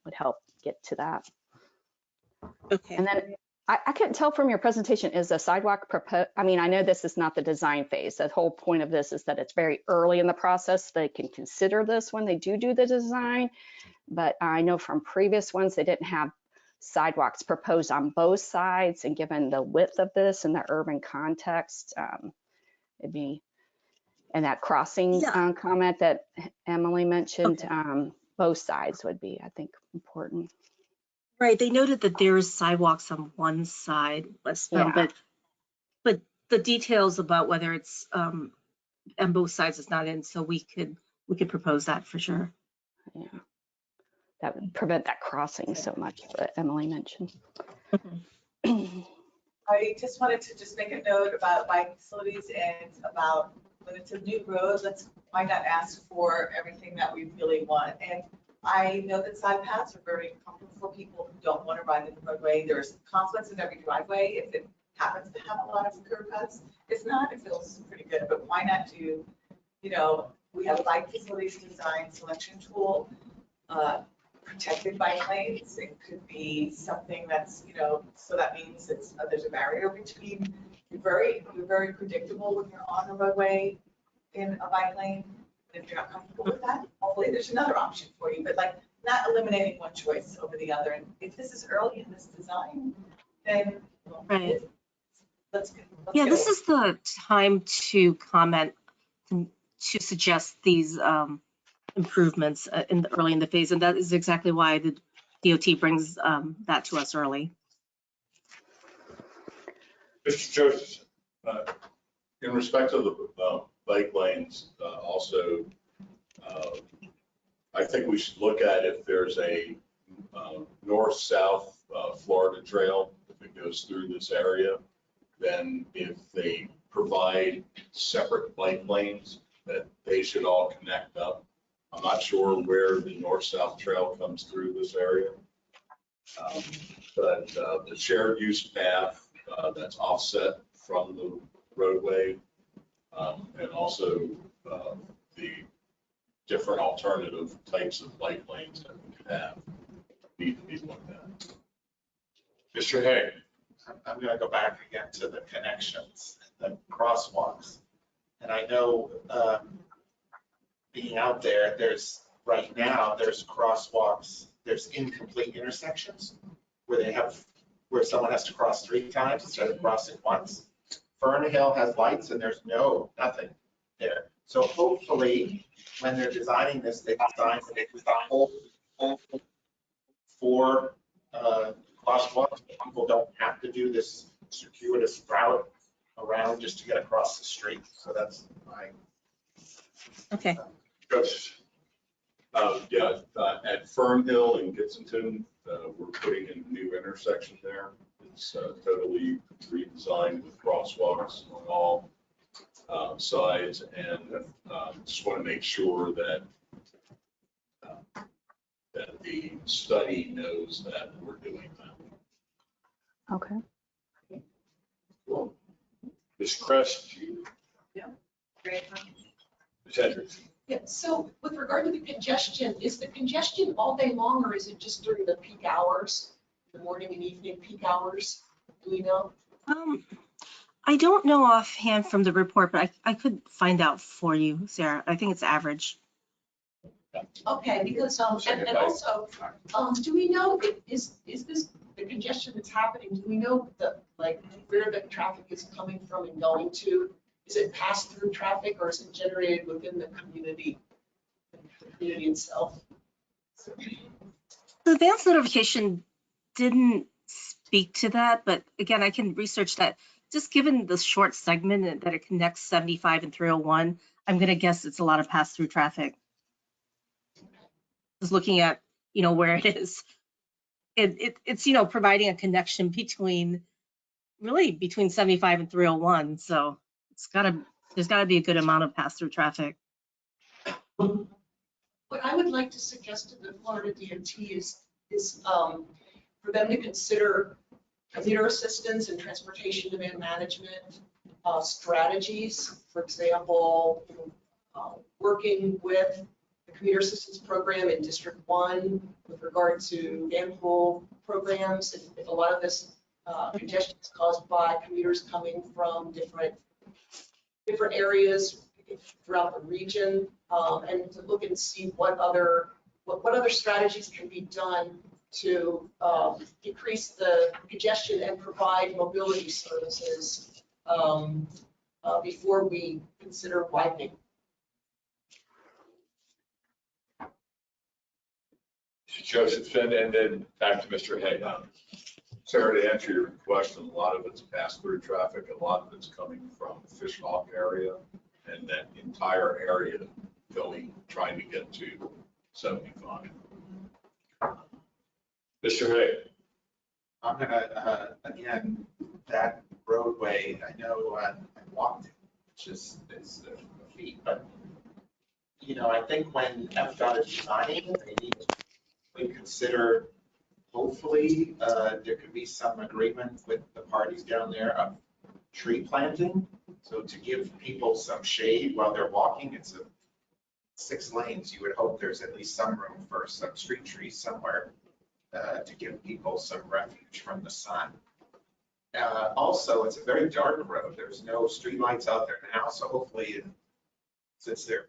would help get to that. Okay. And then I couldn't tell from your presentation, is the sidewalk proposed? I mean, I know this is not the design phase. The whole point of this is that it's very early in the process. They can consider this when they do the design. But I know from previous ones, they didn't have sidewalks proposed on both sides. And given the width of this and the urban context, it'd be, and that crossing comment that Emily mentioned, both sides would be, I think, important. Right. They noted that there's sidewalks on one side, but the details about whether it's on both sides is not in, so we could propose that for sure. Yeah, that would prevent that crossing so much that Emily mentioned. I just wanted to make a note about bike facilities and about when it's a new road, why not ask for everything that we really want? And I know that side paths are very comfortable for people who don't want to ride the roadway. There's consequences in every driveway if it happens to have a lot of curb cuts. If not, it feels pretty good. But why not do, we have a bike facilities design selection tool, protected bike lanes. It could be something that's, so that means there's a barrier between. You're very predictable when you're on the roadway in a bike lane. If you're not comfortable with that, hopefully there's another option for you, but not eliminating one choice over the other. And if this is early in this design, then let's yeah, this is the time to comment, to suggest these improvements early in the phase, and that is exactly why the DOT brings that to us early. Mr. Joseph, in respect to the bike lanes, also, I think we should look at if there's a north-south Florida trail, if it goes through this area, then if they provide separate bike lanes, that they should all connect up. I'm not sure where the north-south trail comes through this area. But the shared use path that's offset from the roadway, and also the different alternative types of bike lanes that we could have need to be looked at. Mr. Hay. I'm going to go back again to the connections, the crosswalks. And I know being out there, right now, there's crosswalks, there's incomplete intersections where someone has to cross 3 times instead of crossing once. Fern Hill has lights and there's nothing there. So hopefully when they're designing this, they design it for crosswalks. People don't have to do this circuitous route around just to get across the street. So that's my. Okay. At Fern Hill and Gitsonton, we're putting in a new intersection there. It's totally redesigned with crosswalks on all sides, and just want to make sure that that the study knows that we're doing that. Okay. Cool. Ms. Crest? Yeah. Great. Ms. Hendricks? Yeah, so with regard to the congestion, is the congestion all day long or is it just during the peak hours, the morning and evening peak hours? Do we know? I don't know offhand from the report, but I could find out for you, Sarah. I think it's average. Okay, because, and also, do we know, is this the congestion that's happening, do we know where the traffic is coming from and going to? Is it pass-through traffic or is it generated within the community itself? The advanced notification didn't speak to that, but again, I can research that. Just given the short segment that it connects 75 and 301, I'm going to guess it's a lot of pass-through traffic. just looking at, where it is. It's, providing a connection between 75 and 301. So there's gotta be a good amount of pass-through traffic. What I would like to suggest to the Florida DOT is for them to consider commuter assistance and transportation demand management strategies. For example, working with the commuter assistance program in District 1 with regard to van pool programs. If a lot of this congestion is caused by commuters coming from different areas throughout the region, and to look and see what other strategies can be done to decrease the congestion and provide mobility services before we consider widening. Mr. Josephson, and then back to Mr. Hay. Sarah, to answer your question, a lot of it's pass-through traffic, a lot of it's coming from Fish Hawk area and that entire area trying to get to 75. Mr. Hay. I'm gonna, again, that roadway, I know I walked it, which is a feat, but, I think when FDOT is designing, they need to consider, hopefully, there could be some agreement with the parties down there of tree planting. So to give people some shade while they're walking, it's 6 lanes. You would hope there's at least some room for some street trees somewhere to give people some refuge from the sun. Also, it's a very dark road. There's no street lights out there now. So hopefully, since they're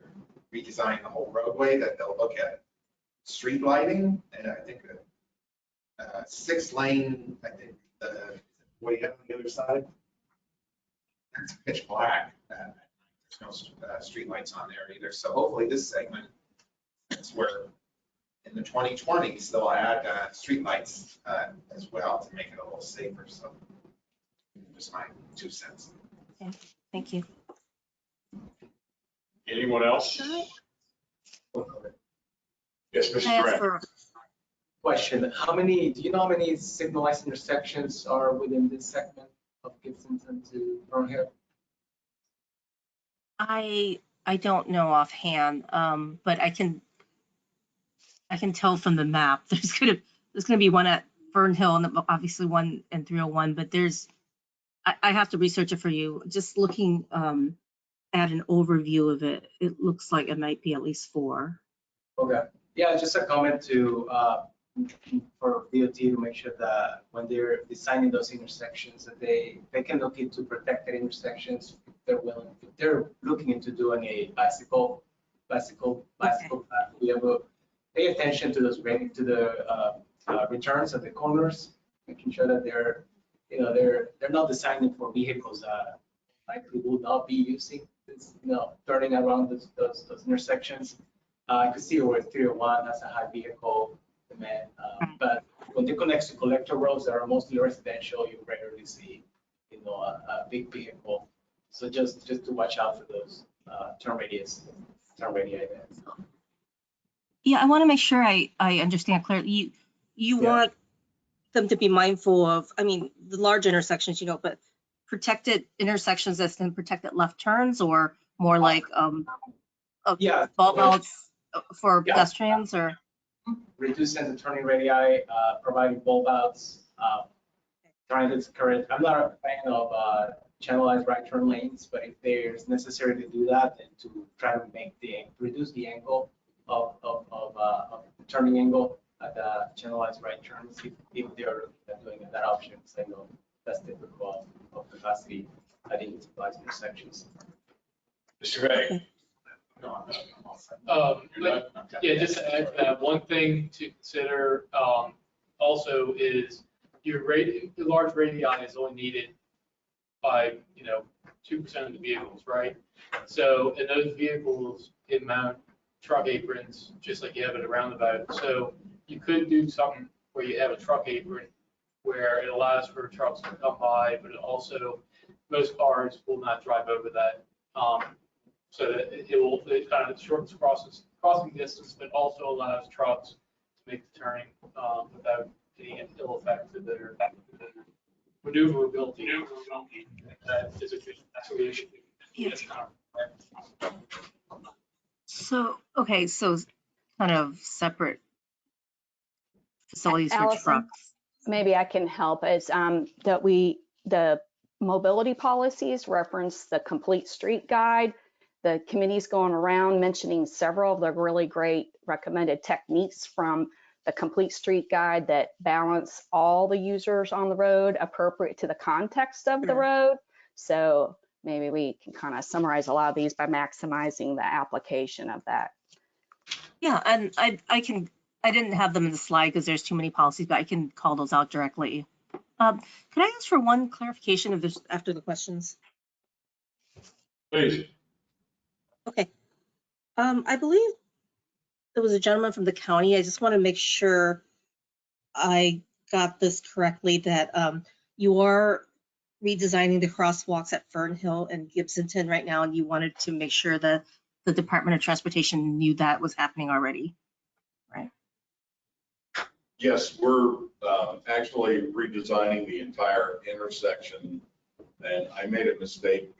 redesigning the whole roadway, that they'll look at street lighting. And I think a 6-lane, I think what do you have on the other side? It's pitch black. There's no street lights on there either. So hopefully this segment is where in the 2020s they'll add street lights as well to make it a little safer. So just my 2 cents. Okay, thank you. Anyone else? Yes, Mr. Durant. Question, do you know how many signalized intersections are within this segment of Gibsonton to Thornhill? I don't know offhand, but I can tell from the map. There's gonna be one at Fernhill and obviously one in 301, but I have to research it for you. Just looking at an overview of it, it looks like it might be at least 4. Okay, yeah, just a comment for DOT to make sure that when they're designing those intersections, that they can look into protected intersections if they're willing. If they're looking into doing a bicycle path, we have to pay attention to the returns at the corners, making sure that they're not designing for vehicles that likely will not be using this, turning around those intersections. I could see where 301 has a high vehicle demand, but when it connects to collector roads that are mostly residential, you rarely see, a big vehicle. So just to watch out for those turn radii events. Yeah, I want to make sure I understand clearly. You want them to be mindful of, the large intersections, but protected intersections as in protected left turns, or more like bulb outs for pedestrians, or reducing the turning radii, providing bulb outs, trying to discourage. I'm not a fan of channelized right turn lanes, but if there's necessary to do that, then to try to reduce the angle of the turning angle at the channelized right turns, if they're doing that option. So I know that's typical of capacity at the utilized intersections. Mr. Hay. Yeah, just to add to that, one thing to consider also is the large radii is only needed by 2% of the vehicles, right? So in those vehicles, it mount truck aprons just like you have at a roundabout. So you could do something where you have a truck apron where it allows for trucks to come by, but it also most cars will not drive over that. So that it kind of shortens crossing distance, but also allows trucks to make the turning without any ill effect to their maneuverability. That is a good issue. That's kind of- So, okay, so kind of separate facilities for Allison? trucks. Maybe I can help. Is that the mobility policies reference the complete street guide. The committee's going around mentioning several of the really great recommended techniques from the complete street guide that balance all the users on the road appropriate to the context of the road. So maybe we can kind of summarize a lot of these by maximizing the application of that. Yeah, and I didn't have them in the slide because there's too many policies, but I can call those out directly. Can I ask for one clarification of this after the questions? Please. Okay. I believe there was a gentleman from the county. I just want to make sure I got this correctly, that you are redesigning the crosswalks at Fernhill and Gibsonton right now, and you wanted to make sure that the Department of Transportation knew that was happening already, right? Yes, we're actually redesigning the entire intersection, and I made a mistake.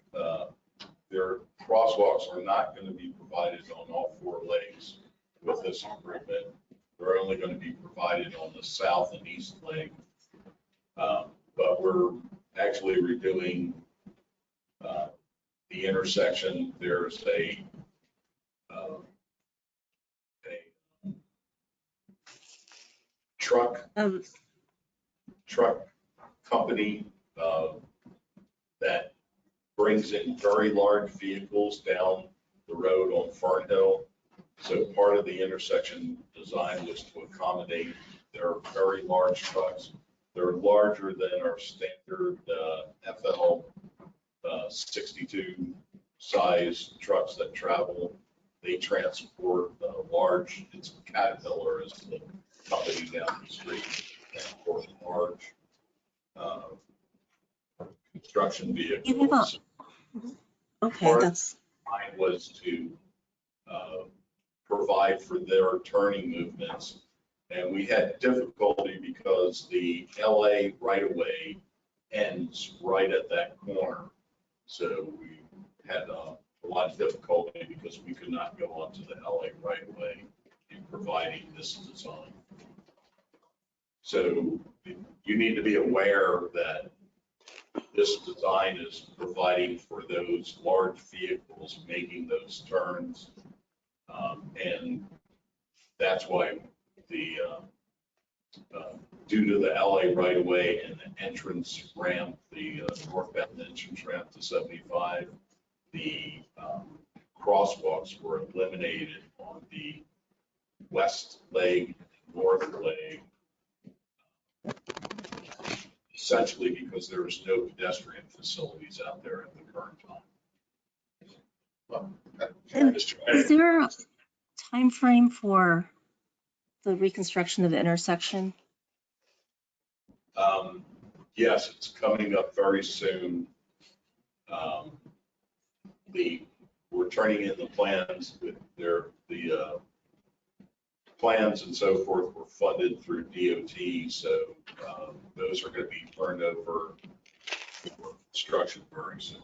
Their crosswalks are not going to be provided on all 4 lanes with this improvement. They're only going to be provided on the south and east lane. But we're actually redoing the intersection. There's a truck company that brings in very large vehicles down the road on Fernhill. So part of the intersection design was to accommodate their very large trucks. They're larger than our standard FL 62 size trucks that travel. They transport large, it's Caterpillar is the company down the street, transport large construction vehicles. Okay, that's. Mine was to provide for their turning movements. And we had difficulty because the LA right-of-way ends right at that corner. So we had a lot of difficulty because we could not go onto the LA right-of-way in providing this design. So you need to be aware that this design is providing for those large vehicles making those turns. And that's why due to the LA right of way and the entrance ramp, the northbound entrance ramp to 75, the crosswalks were eliminated on the west leg, north leg, essentially because there was no pedestrian facilities out there at the current time. And is there a time frame for the reconstruction of the intersection? Yes, it's coming up very soon. We're turning in the plans with the plans and so forth were funded through DOT, so those are going to be turned over for construction very soon.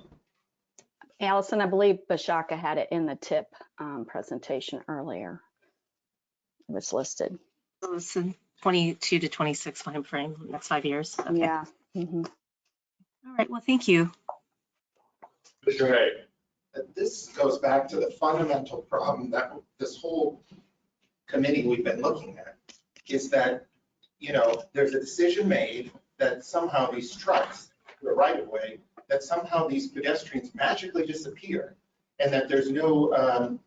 Allison, I believe Bashaka had it in the tip presentation earlier. It was listed. So it's in 22 to 26 time frame, next 5 years. Okay. Yeah. Mm-hmm. All right. Well, thank you. Mr. Hay. This goes back to the fundamental problem that this whole committee we've been looking at is that, you know, there's a decision made that somehow these trucks, the right of way, that somehow these pedestrians magically disappear and that there's no,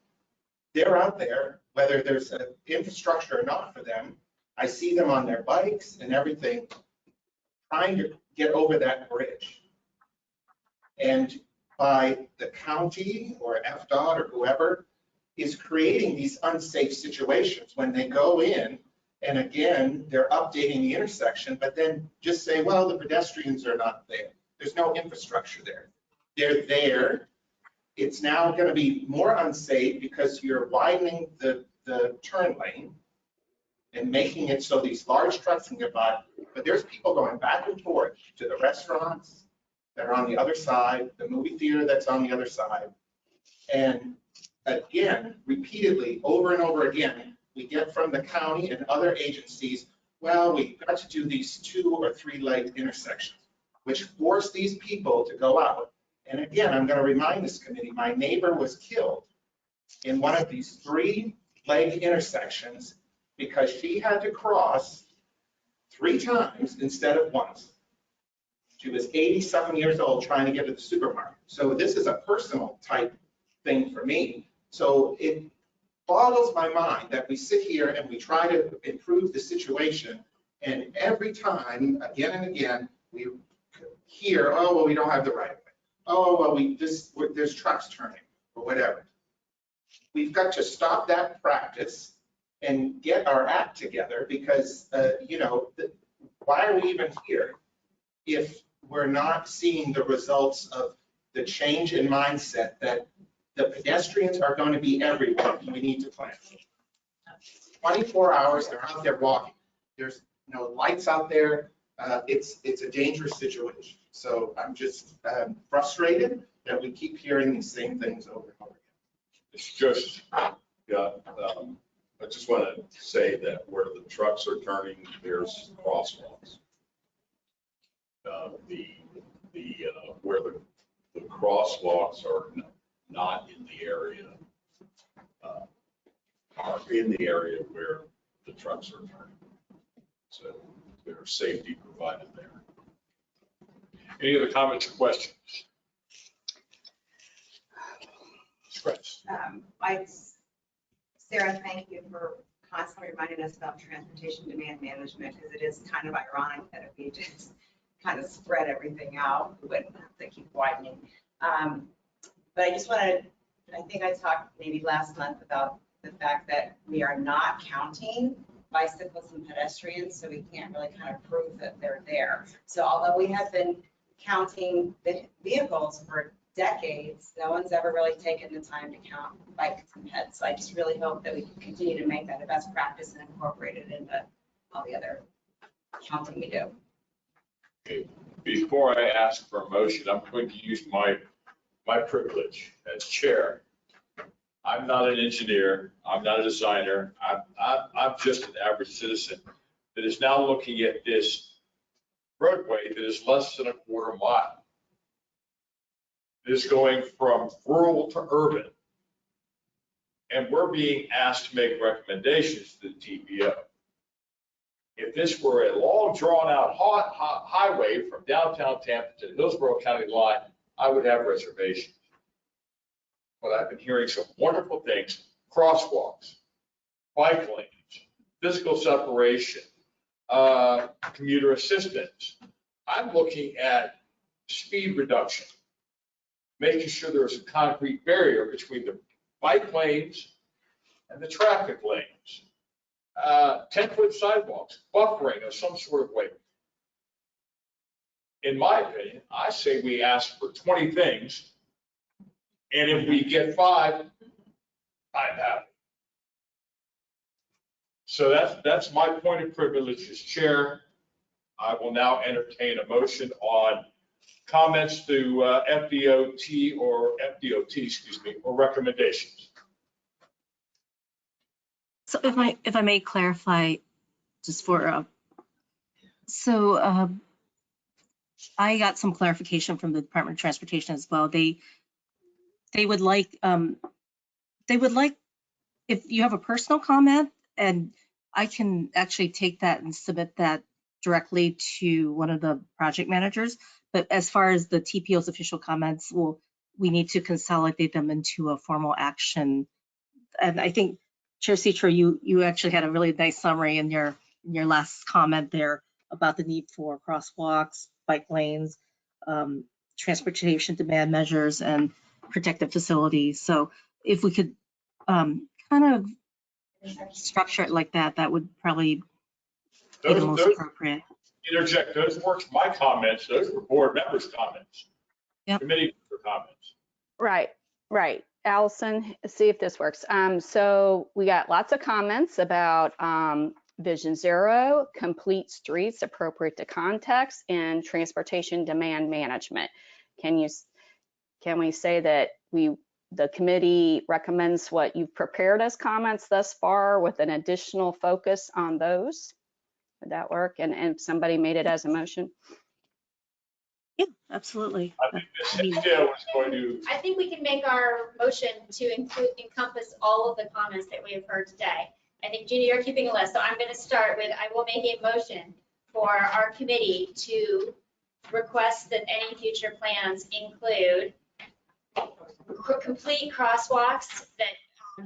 they're out there, whether there's an infrastructure or not for them. I see them on their bikes and everything, trying to get over that bridge. And by the county or FDOT or whoever is creating these unsafe situations when they go in and again, they're updating the intersection, but then just say, well, the pedestrians are not there. There's no infrastructure there. They're there it's now going to be more unsafe because you're widening the turn lane and making it so these large trucks can get by. But there's people going back and forth to the restaurants that are on the other side, the movie theater that's on the other side. And again, repeatedly, over and over again, we get from the county and other agencies, well, we've got to do these 2 or 3 leg intersections, which force these people to go out. And again, I'm going to remind this committee, my neighbor was killed in one of these 3 leg intersections because she had to cross 3 times instead of once. She was 80-something years old trying to get to the supermarket. So this is a personal type thing for me. So it boggles my mind that we sit here and we try to improve the situation, and every time, again and again, we hear, oh, well, we don't have the right of way. Oh, well, there's trucks turning or whatever. We've got to stop that practice and get our act together because, why are we even here if we're not seeing the results of the change in mindset that the pedestrians are going to be everywhere and we need to plan. 24 hours, they're out there walking. There's no lights out there. It's a dangerous situation. So I'm just frustrated that we keep hearing these same things over and over again. It's just, yeah, I just want to say that where the trucks are turning, there's crosswalks. Where the crosswalks are not in the area, are in the area where the trucks are turning. So there's safety provided there. Any other comments or questions? Chris. Sarah, thank you for constantly reminding us about transportation demand management, because it is kind of ironic that if we just kind of spread everything out, we wouldn't have to keep widening. But I just wanted, I think I talked maybe last month about the fact that we are not counting bicycles and pedestrians, so we can't really kind of prove that they're there. So although we have been counting the vehicles for decades, no one's ever really taken the time to count bikes and peds. So I just really hope that we can continue to make that a best practice and incorporate it into all the other counting we do. Okay. Before I ask for a motion, I'm going to use my privilege as chair. I'm not an engineer. I'm not a designer. I'm just an average citizen that is now looking at this roadway that is less than a quarter mile. It is going from rural to urban. And we're being asked to make recommendations to the TPO. If this were a long drawn out highway from downtown Tampa to the Hillsborough County line, I would have reservations. But I've been hearing some wonderful things: crosswalks, bike lanes, physical separation, commuter assistance. I'm looking at speed reduction, making sure there's a concrete barrier between the bike lanes and the traffic lanes, 10-foot sidewalks, buffering of some sort of way. In my opinion, I say we ask for 20 things, and if we get 5, I'm happy. So that's my point of privilege as chair. I will now entertain a motion on comments to FDOT, or recommendations. So if I may clarify, just for I got some clarification from the Department of Transportation as well. They would like if you have a personal comment, and I can actually take that and submit that directly to one of the project managers. But as far as the TPO's official comments, we need to consolidate them into a formal action. And I think, Chair Citro, you actually had a really nice summary in your last comment there about the need for crosswalks, bike lanes, transportation demand measures, and protective facilities. So if we could kind of structure it like that, that would probably be the most appropriate. Interject, those weren't my comments, those were board members' comments. Yep. Committee comments. Right. Right, Allison, see if this works. So we got lots of comments about Vision Zero, complete streets appropriate to context, and transportation demand management. Can we say that the committee recommends what you've prepared as comments thus far with an additional focus on those? Would that work? And if somebody made it as a motion? Yeah, absolutely. I think Cynthia was going to, I think we can make our motion to encompass all of the comments that we have heard today. I think, Jeannie, you're keeping a list, so I'm going to start with, I will make a motion for our committee to request that any future plans include complete crosswalks that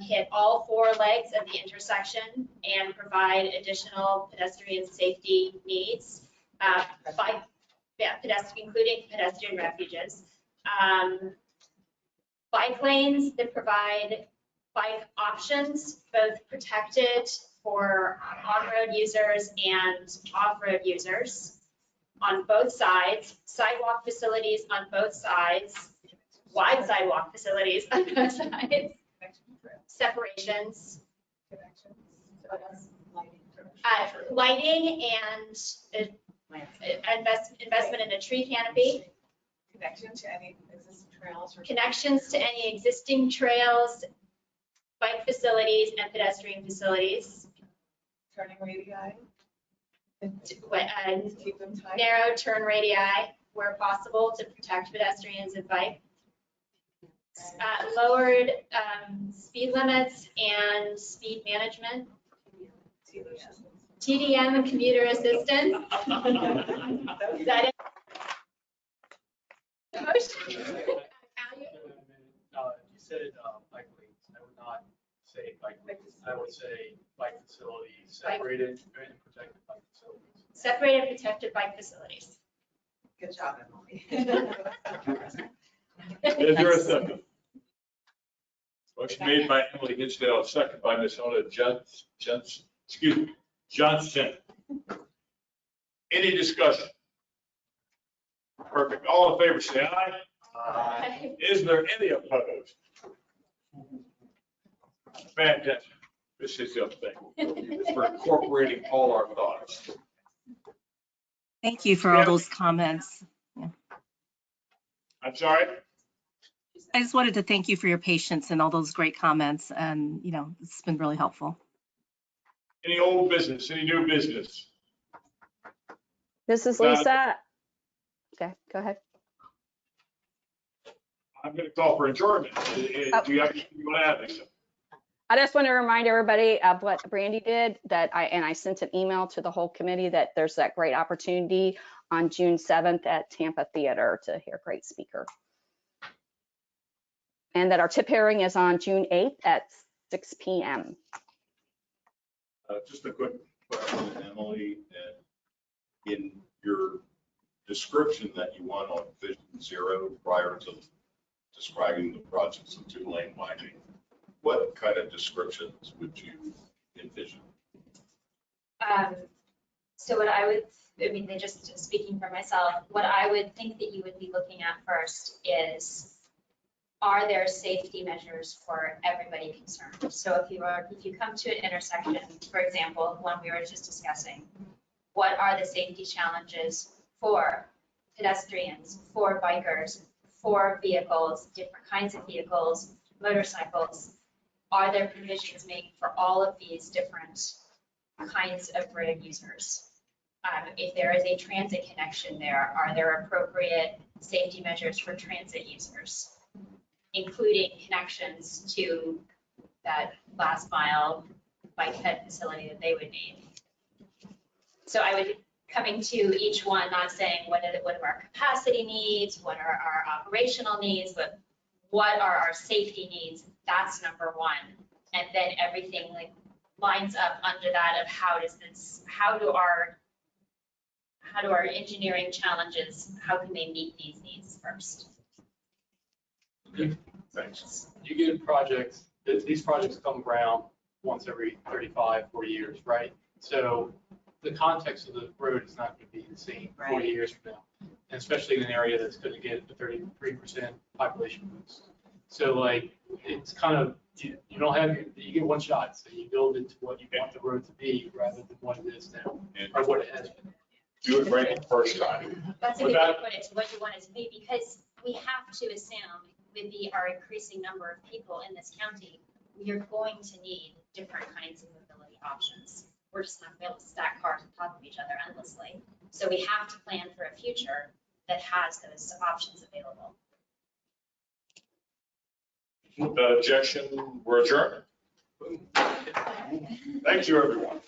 hit all 4 legs of the intersection and provide additional pedestrian safety needs, including pedestrian refuges. Bike lanes that provide bike options, both protected for on-road users and off-road users on both sides, sidewalk facilities on both sides, wide sidewalk facilities on both sides, separations, lighting and investment in a tree canopy. Connection to any existing trails. Connections to any existing trails, bike facilities, and pedestrian facilities. Turning radii. Keep them tight. Narrow turn radii where possible to protect pedestrians and bike. Lowered speed limits and speed management. TDM and commuter assistance. Is that it? You said bike lanes. I would not say bike lanes. I would say bike facilities, separated and protected bike facilities. Separated and protected bike facilities. Good job, Emily. is there a second? Motion made by Emily Hinsdale, second by Ms. Ona Johnson. Any discussion? Perfect. All in favor, say aye. Aye. Is there any opposed? Fantastic. This is the thing. For incorporating all our thoughts. Thank you for all those comments. Yeah. I'm sorry? I just wanted to thank you for your patience and all those great comments. And, it's been really helpful. Any old business, any new business? This is Lisa. Okay, go ahead. I'm going to call for adjournment. Do you have anything you want to add, Lisa? I just want to remind everybody of what Brandy did, that I sent an email to the whole committee that there's that great opportunity on June 7th at Tampa Theater to hear a great speaker. And that our tip hearing is on June 8th at 6 p.m. Just a quick question, Emily. In your description that you want on Vision Zero prior to describing the projects of 2-lane widening, what kind of descriptions would you envision? So what I would, just speaking for myself, what I would think that you would be looking at first is, are there safety measures for everybody concerned? So if you come to an intersection, for example, one we were just discussing, what are the safety challenges for pedestrians, for bikers, for vehicles, different kinds of vehicles, motorcycles? Are there provisions made for all of these different kinds of road users? If there is a transit connection there, are there appropriate safety measures for transit users, including connections to that last mile bike ped facility that they would need? So I would, coming to each one, not saying what are our capacity needs, what are our operational needs, but what are our safety needs? That's number one. And then everything lines up under that of how do our engineering challenges, how can they meet these needs first? Thanks. You get projects, these projects come around once every 35, 40 years, right? So the context of the road is not going to be the same 40 years from now, and especially in an area that's going to get a 33% population boost. So like, it's kind of, you don't have, you get one shot, so you build it to what you want the road to be rather than what it is now, or what it has been. Do it right the first time. That's a With good way that- to put it, to what you want it to be, because we have to assume with our increasing number of people in this county, we are going to need different kinds of mobility options. We're just not gonna be able to stack cars on top of each other endlessly. So we have to plan for a future that has those options available. Without objection, we're adjourned. Thank you, everyone.